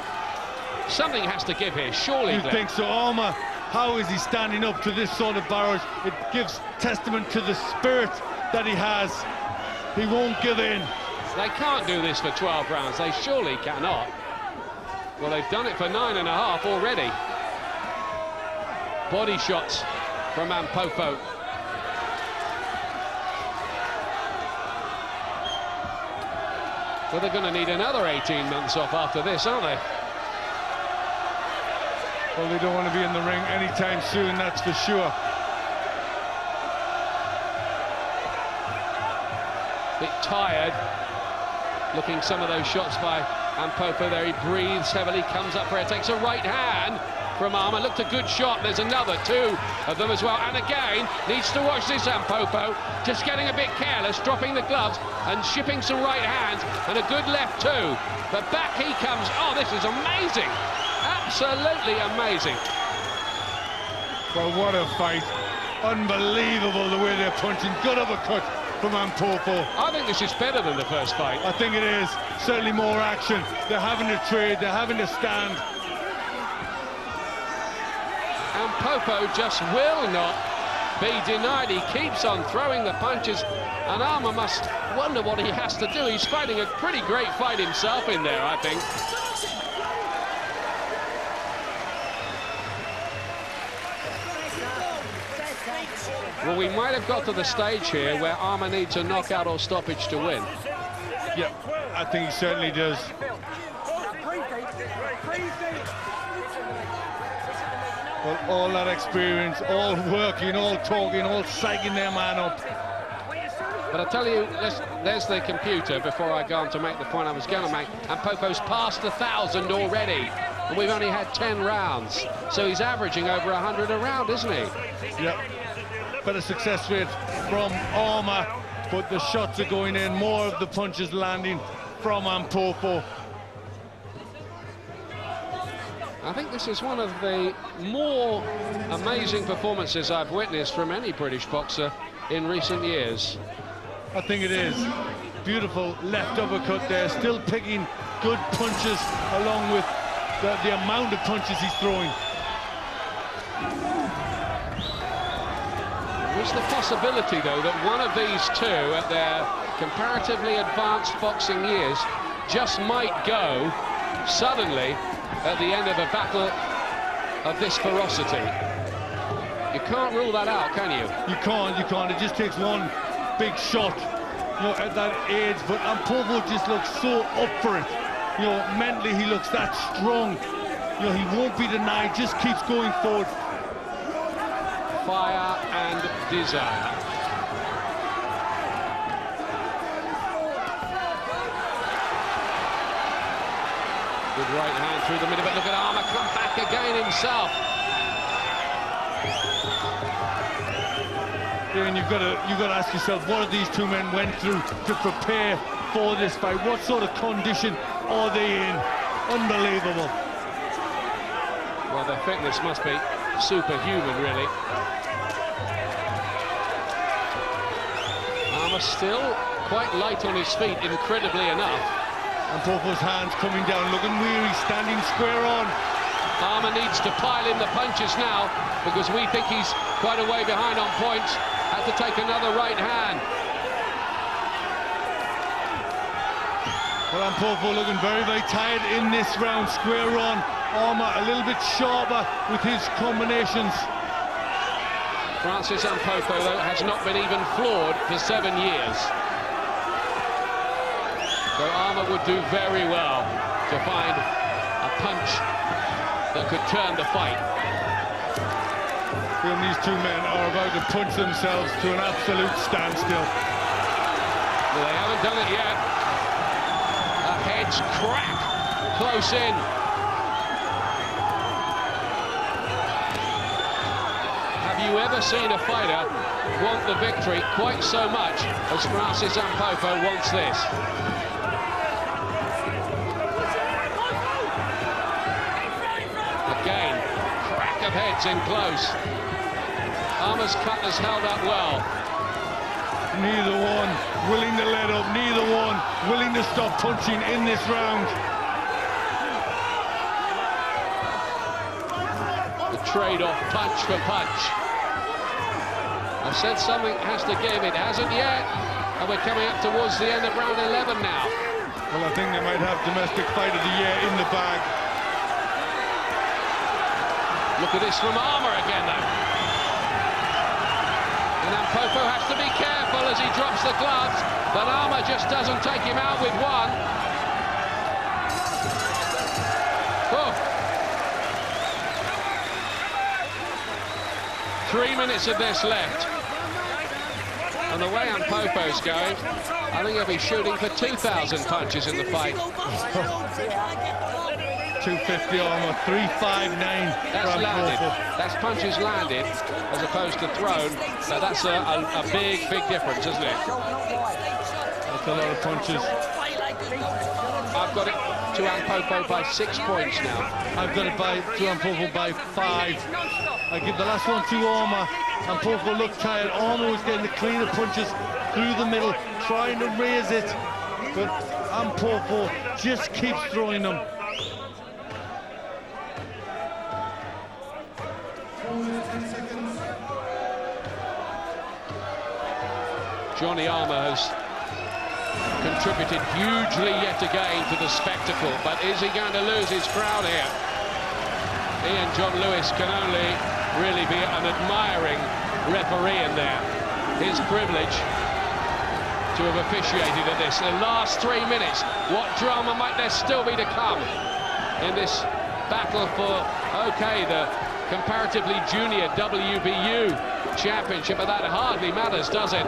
Something has to give here, surely, You Glenn. think so? Armour, how is he standing up to this sort of barrage? It gives testament to the spirit that he has. He won't give in. They can't do this for 12 rounds. They surely cannot. Well, they've done it for 9.5 already. Body shots from Ampofo. Well, they're going to need another 18 months off after this, aren't they? Well, they don't want to be in the ring anytime soon, that's for sure. Bit tired. Looking some of those shots by Ampofo there. He breathes heavily, comes up for it, takes a right hand from Armour. Looked a good shot. There's another two of them as well. And again, needs to watch this Ampofo. Just getting a bit careless, dropping the gloves and shipping some right hands. And a good left too. But back he comes. Oh, this is amazing. Absolutely amazing. Well, what a fight. Unbelievable the way they're punching. Good uppercut from Ampofo. I think this is better than the first fight. I think it is. Certainly more action. They're having to trade, they're having to stand. Ampofo just will not be denied. He keeps on throwing the punches, and Armour must wonder what he has to do. He's fighting a pretty great fight himself in there, I think. Well, we might have got to the stage here where Armour needs a knockout or stoppage to win. Yeah, I think he certainly does. Well, all that experience, all working, all talking, all psyching their man up. But I tell you, there's the computer before I go on to make the point I was going to make. And Ampofo's passed 1,000 already, and we've only had 10 rounds. So he's averaging over 100 a round, isn't he? Yeah, better success rate from Armour, but the shots are going in, more of the punches landing from Ampofo. I think this is one of the more amazing performances I've witnessed from any British boxer in recent years. I think it is. Beautiful left uppercut there, still picking good punches along with the amount of punches he's throwing. There's the possibility, though, that one of these two, at their comparatively advanced boxing years, just might go suddenly at the end of a battle of this ferocity. You can't rule that out, can you? You can't. It just takes one big shot, you know, at that age. But Ampofo just looks so up for it. You know, mentally he looks that strong. You know, he won't be denied, just keeps going forward. Fire and desire. Good right hand through the middle, but look at Armour come back again himself. Yeah, and you've got to ask yourself, what have these two men went through to prepare for this fight? What sort of condition are they in? Unbelievable. Well, their fitness must be superhuman, really. Armour still quite light on his feet, incredibly enough. Ampofo's hands coming down, looking weary, standing square on. Armour needs to pile in the punches now, because we think he's quite a way behind on points. Had to take another right hand. Well, Ampofo looking very, very tired in this round, square on. Armour a little bit sharper with his combinations. Francis Ampofo, though, has not been even floored for 7 years. So Armour would do very well to find a punch that could turn the fight. And these two men are about to punch themselves to an absolute standstill. Well, they haven't done it yet. A head's crack, close in. Have you ever seen a fighter want the victory quite so much as Francis Ampofo wants this? Again, crack of heads in close. Armour's cut has held up well. Neither one willing to let up, neither one willing to stop punching in this round. The trade-off, punch for punch. I said something has to give, it hasn't yet. And we're coming up towards the end of round 11 now. Well, I think they might have domestic fight of the year in the bag. Look at this from Armour again, though. And Ampofo has to be careful as he drops the gloves, but Armour just doesn't take him out with one. Oh. 3 minutes of this left. And the way Ampofo's going, I think he'll be shooting for 2,000 punches in the fight. 250 Armour, 359. That's landed. That's punches landed as opposed to thrown. So that's a big, big difference, isn't it? That's a lot of punches. I've got it to Ampofo by 6 points now. I've got it to Ampofo by 5. I give the last one to Armour. Ampofo looked tired. Armour was getting the cleaner punches through the middle, trying to raise it. But Ampofo just keeps throwing them. Johnny Armour has contributed hugely yet again to the spectacle, but is he going to lose his crowd here? Ian John Lewis can only really be an admiring referee in there. His privilege to have officiated at this. The last 3 minutes, what drama might there still be to come in this battle for, okay, the comparatively junior WBU championship, but that hardly matters, does it?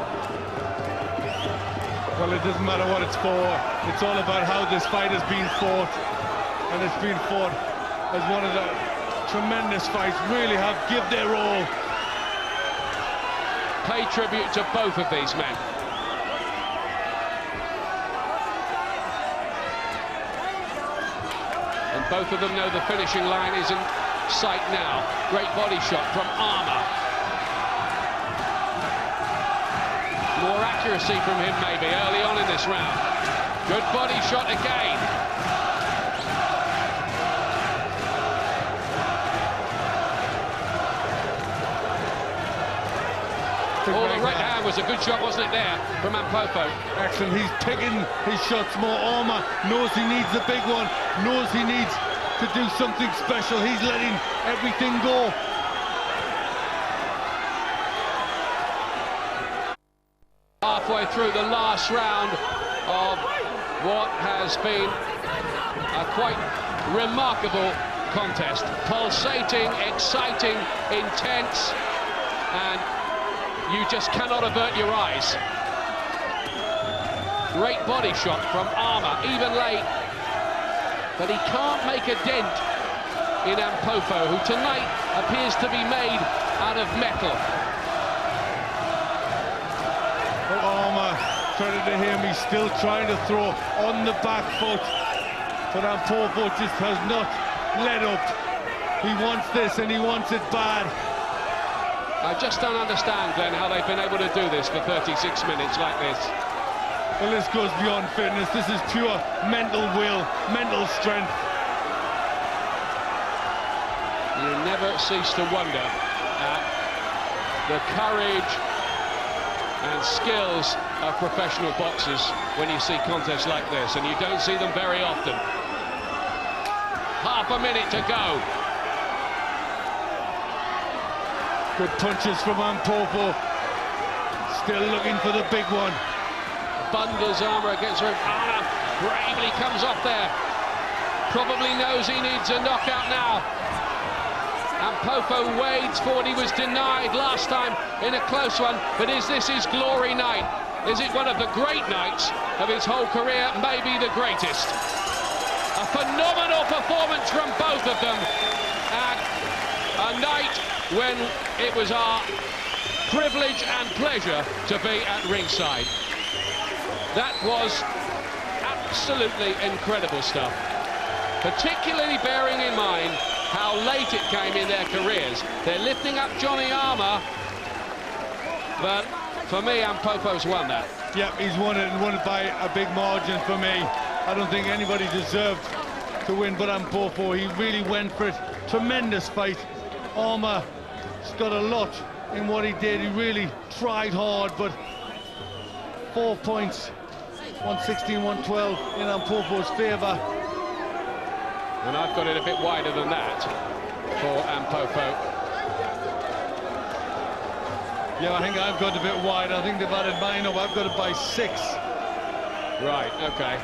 Well, it doesn't matter what it's for. It's all about how this fight has been fought. And it's been fought as one of the tremendous fights. Really have give their all. Pay tribute to both of these men. And both of them know the finishing line is in sight now. Great body shot from Armour. More accuracy from him maybe early on in this round. Good body shot again. Oh, the right hand was a good shot, wasn't it, there, from Ampofo? Excellent. He's picking his shots more. Armour knows he needs the big one, knows he needs to do something special. He's letting everything go. Halfway through the last round of what has been a quite remarkable contest. Pulsating, exciting, intense, and you just cannot avert your eyes. Great body shot from Armour, even late, but he can't make a dent in Ampofo, who tonight appears to be made out of metal. But Armour, credit to him, he's still trying to throw on the back foot, but Ampofo just has not let up. He wants this and he wants it bad. I just don't understand, Glenn, how they've been able to do this for 36 minutes like this. Well, this goes beyond fitness. This is pure mental will, mental strength. You never cease to wonder at the courage and skills of professional boxers when you see contests like this, and you don't see them very often. Half a minute to go. Good punches from Ampofo. Still looking for the big one. Bundles Armour against her. Armour bravely comes off there. Probably knows he needs a knockout now. Ampofo wades for what he was denied last time in a close one. But is this his glory night? Is it one of the great nights of his whole career? Maybe the greatest. A phenomenal performance from both of them. And a night when it was our privilege and pleasure to be at ringside. That was absolutely incredible stuff, particularly bearing in mind how late it came in their careers. They're lifting up Johnny Armour, but for me, Ampofo's won that. Yep, he's won it, and won it by a big margin for me. I don't think anybody deserved to win but Ampofo. He really went for it. Tremendous fight. Armour's got a lot in what he did. He really tried hard, but 4 points, 116, 112 in Ampofo's favour. And I've got it a bit wider than that for Ampofo. Yeah, I think I've got it a bit wide. I think they've added mine up. I've got it by 6. Right, okay.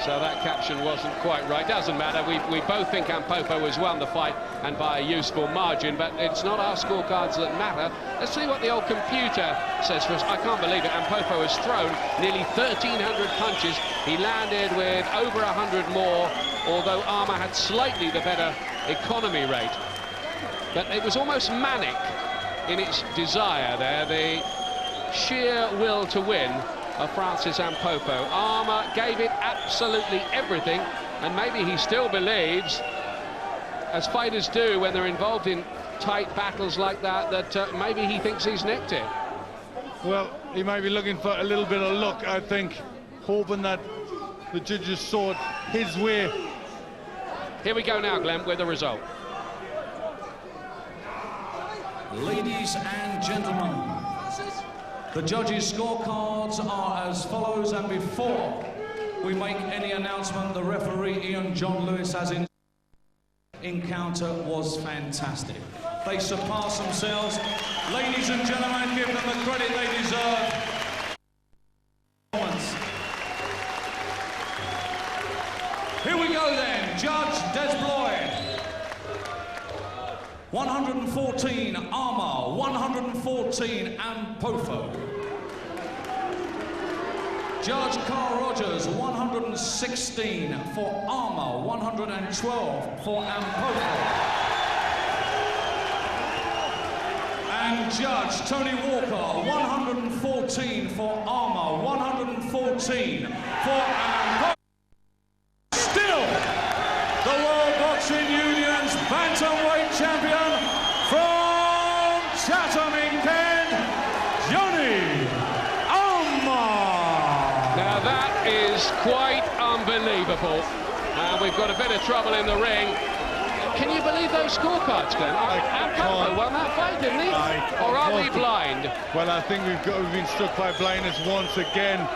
So that caption wasn't quite right. Doesn't matter. We both think Ampofo has won the fight, and by a useful margin, but it's not our scorecards that matter. Let's see what the old computer says for us. I can't believe it. Ampofo has thrown nearly 1,300 punches. He landed with over 100 more, although Armour had slightly the better economy rate. But it was almost manic in its desire there, the sheer will to win of Francis Ampofo. Armour gave it absolutely everything, and maybe he still believes, as fighters do when they're involved in tight battles like that, that maybe he thinks he's nicked it. Well, he might be looking for a little bit of luck, I think, hoping that the judges saw it his way. Here we go now, Glenn, with the result. Ladies and gentlemen, The judges' scorecards are as follows, and before we make any announcement, the referee Ian John Lewis has encounter was fantastic. They surpassed themselves. Ladies and gentlemen, give them the credit they deserve. Here we go then, Judge Des Bloyd. 114, Armour. 114, Ampofo. Judge Carl Rogers, 116 for Armour, 112 for Ampofo. And Judge Tony Walker, 114 for Armour, 114 for Ampofo. Still, the World Boxing Union's bantamweight champion from Chatham in Kent, Johnny Armour. Now that is quite unbelievable. And we've got a bit of trouble in the ring. Can you believe those scorecards, Glenn? Ampofo won that fight, didn't he? Or are we blind? Well, I think we've been struck by blindness once again.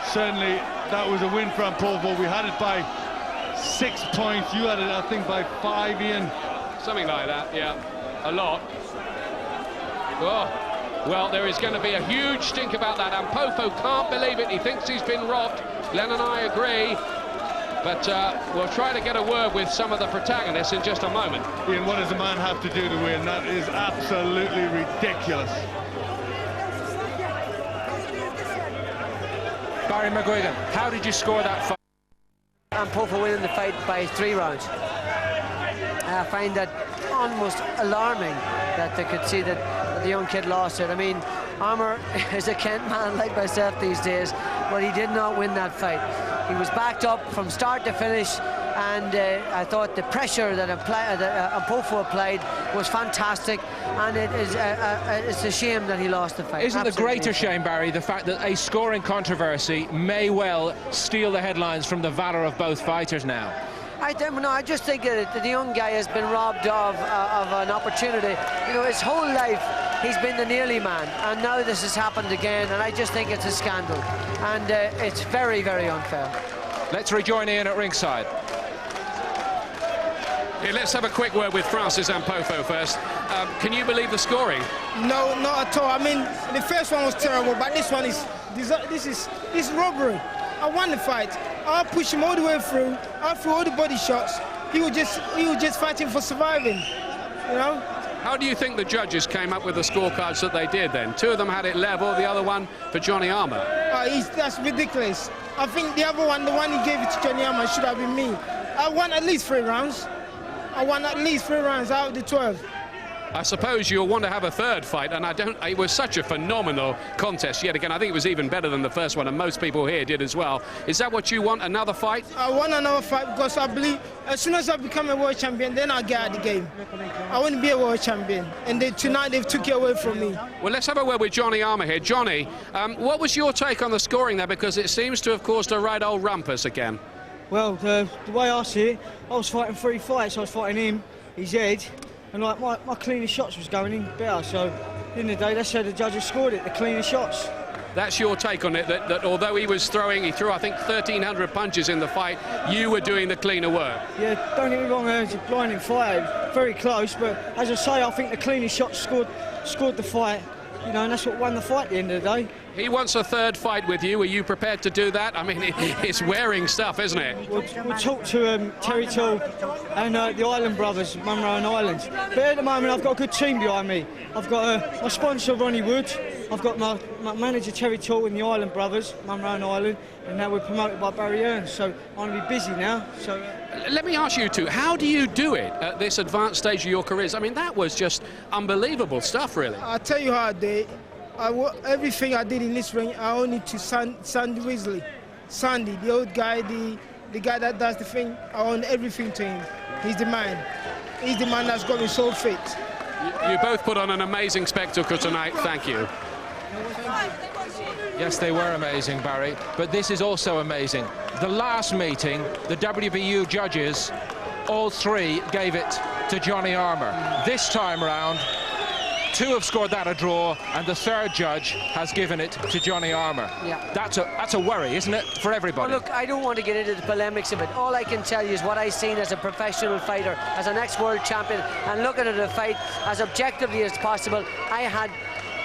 Certainly, that was a win for Ampofo. We had it by 6 points. You had it, I think, by 5, Ian. Something like that, yeah. A lot. Oh. Well, there is going to be a huge stink about that. Ampofo can't believe it. He thinks he's been robbed. Glenn and I agree. But we'll try to get a word with some of the protagonists in just a moment. Ian, what does a man have to do to win? That is absolutely ridiculous. Barry McGuigan, how did you score that fight? Ampofo winning the fight by 3 rounds. I find that almost alarming that they could see that the young kid lost it. I mean, Armour is a Kent man like myself these days, but he did not win that fight. He was backed up from start to finish, and I thought the pressure that Ampofo applied was fantastic, and it's a shame that he lost the fight. Isn't the greater shame, Barry, the fact that a scoring controversy may well steal the headlines from the valour of both fighters now? I just think that the young guy has been robbed of an opportunity. You know, his whole life he's been the nearly man, and now this has happened again, and I just think it's a scandal, and it's very, very unfair. Let's rejoin Ian at ringside. Hey, let's have a quick word with Francis Ampofo first. Can you believe the scoring? No, not at all. I mean, the first one was terrible, but this one is robbery. I won the fight. I pushed him all the way through. I threw all the body shots. He was just fighting for surviving, you know. How do you think the judges came up with the scorecards that they did then? 2 of them had it level, the other one for Johnny Armour. That's ridiculous. I think the other one, the one he gave it to Johnny Armour, should have been me. I won at least 3 rounds. I won at least 3 rounds out of the 12. I suppose you'll want to have a third fight, and it was such a phenomenal contest yet again. I think it was even better than the first one, and most people here did as well. Is that what you want, another fight? I want another fight because I believe as soon as I become a world champion, then I'll get out of the game. I want to be a world champion, and tonight they've took it away from me. Well, let's have a word with Johnny Armour here. Johnny, what was your take on the scoring there? Because it seems to have caused a right old rumpus again. Well, the way I see it, I was fighting 3 fights. I was fighting him, his head, and like my cleaner shots was going in better. So, at the end of the day, that's how the judges scored it, the cleaner shots. That's your take on it, that although he threw, I think, 1,300 punches in the fight, you were doing the cleaner work. Yeah, don't get me wrong, it was a blinding fight, very close, but as I say, I think the cleaner shots scored the fight, you know, and that's what won the fight at the end of the day. He wants a third fight with you. Are you prepared to do that? I mean, it's wearing stuff, isn't it? We'll talk to Terry Toole and the Island brothers, Munro and Island. But at the moment, I've got a good team behind me. I've got my sponsor, Ronnie Wood. I've got my manager, Terry Toole, and the Island brothers, Munro and Island. And now we're promoted by Barry Earns, so I'm going to be busy now. So let me ask you two, how do you do it at this advanced stage of your careers? I mean, that was just unbelievable stuff, really. I'll tell you how I did. Everything I did in this ring, I owe it to Sandy Weasley. Sandy, the old guy, the guy that does the thing, I owe everything to him. He's the man. He's the man that's got me so fit. You both put on an amazing spectacle tonight. Thank you. Yes, they were amazing, Barry, but this is also amazing. The last meeting, the WBU judges, all 3 gave it to Johnny Armour. This time round, 2 have scored that a draw, and the 3rd judge has given it to Johnny Armour. Yeah. That's a worry, isn't it, for everybody? Well, look, I don't want to get into the polemics of it. All I can tell you is what I've seen as a professional fighter, as an ex-world champion, and looking at the fight as objectively as possible. I had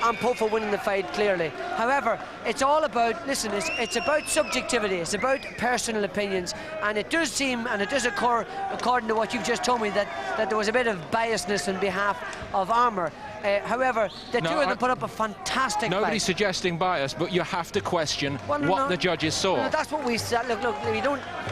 Ampofo winning the fight clearly. However, it's all about, listen, it's about subjectivity, it's about personal opinions, and it does seem, and it does occur, according to what you've just told me, that there was a bit of biasness on behalf of Armour. However, the 2 of them put up a fantastic fight. Nobody's suggesting bias, but you have to question what the judges saw. No, that's what we said. Look,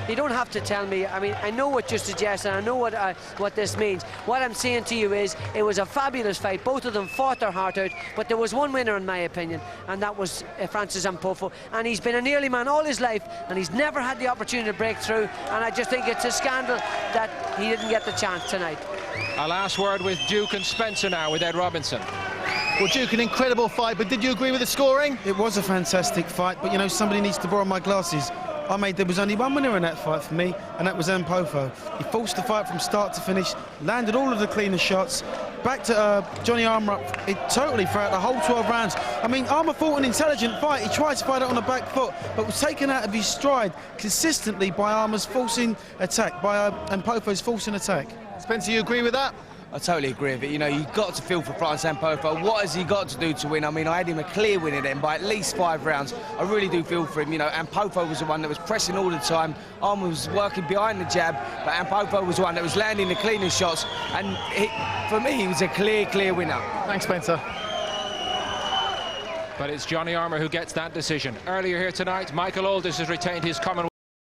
you don't have to tell me. I mean, I know what you suggest, and I know what this means. What I'm saying to you is, it was a fabulous fight. Both of them fought their heart out, but there was one winner, in my opinion, and that was Francis Ampofo. And he's been a nearly man all his life, and he's never had the opportunity to break through. And I just think it's a scandal that he didn't get the chance tonight. A last word with Duke and Spencer now, with Ed Robinson. Well, Duke, an incredible fight, but did you agree with the scoring? It was a fantastic fight, but you know, somebody needs to borrow my glasses. There was only one winner in that fight for me, and that was Ampofo. He forced the fight from start to finish, landed all of the cleaner shots, back to Johnny Armour totally throughout the whole 12 rounds. I mean, Armour fought an intelligent fight. He tried to fight it on the back foot, but was taken out of his stride consistently by Armour's forcing attack, by Ampofo's forcing attack. Spencer, you agree with that? I totally agree with it. You know, you've got to feel for Francis Ampofo. What has he got to do to win? I mean, I had him a clear win in them by at least 5 rounds. I really do feel for him. You know, Ampofo was the one that was pressing all the time. Armour was working behind the jab, but Ampofo was the one that was landing the cleanest shots. And for me, he was a clear winner. Thanks, Spencer. But it's Johnny Armour who gets that decision. Earlier here tonight, Michael Aldis has retained his Commonwealth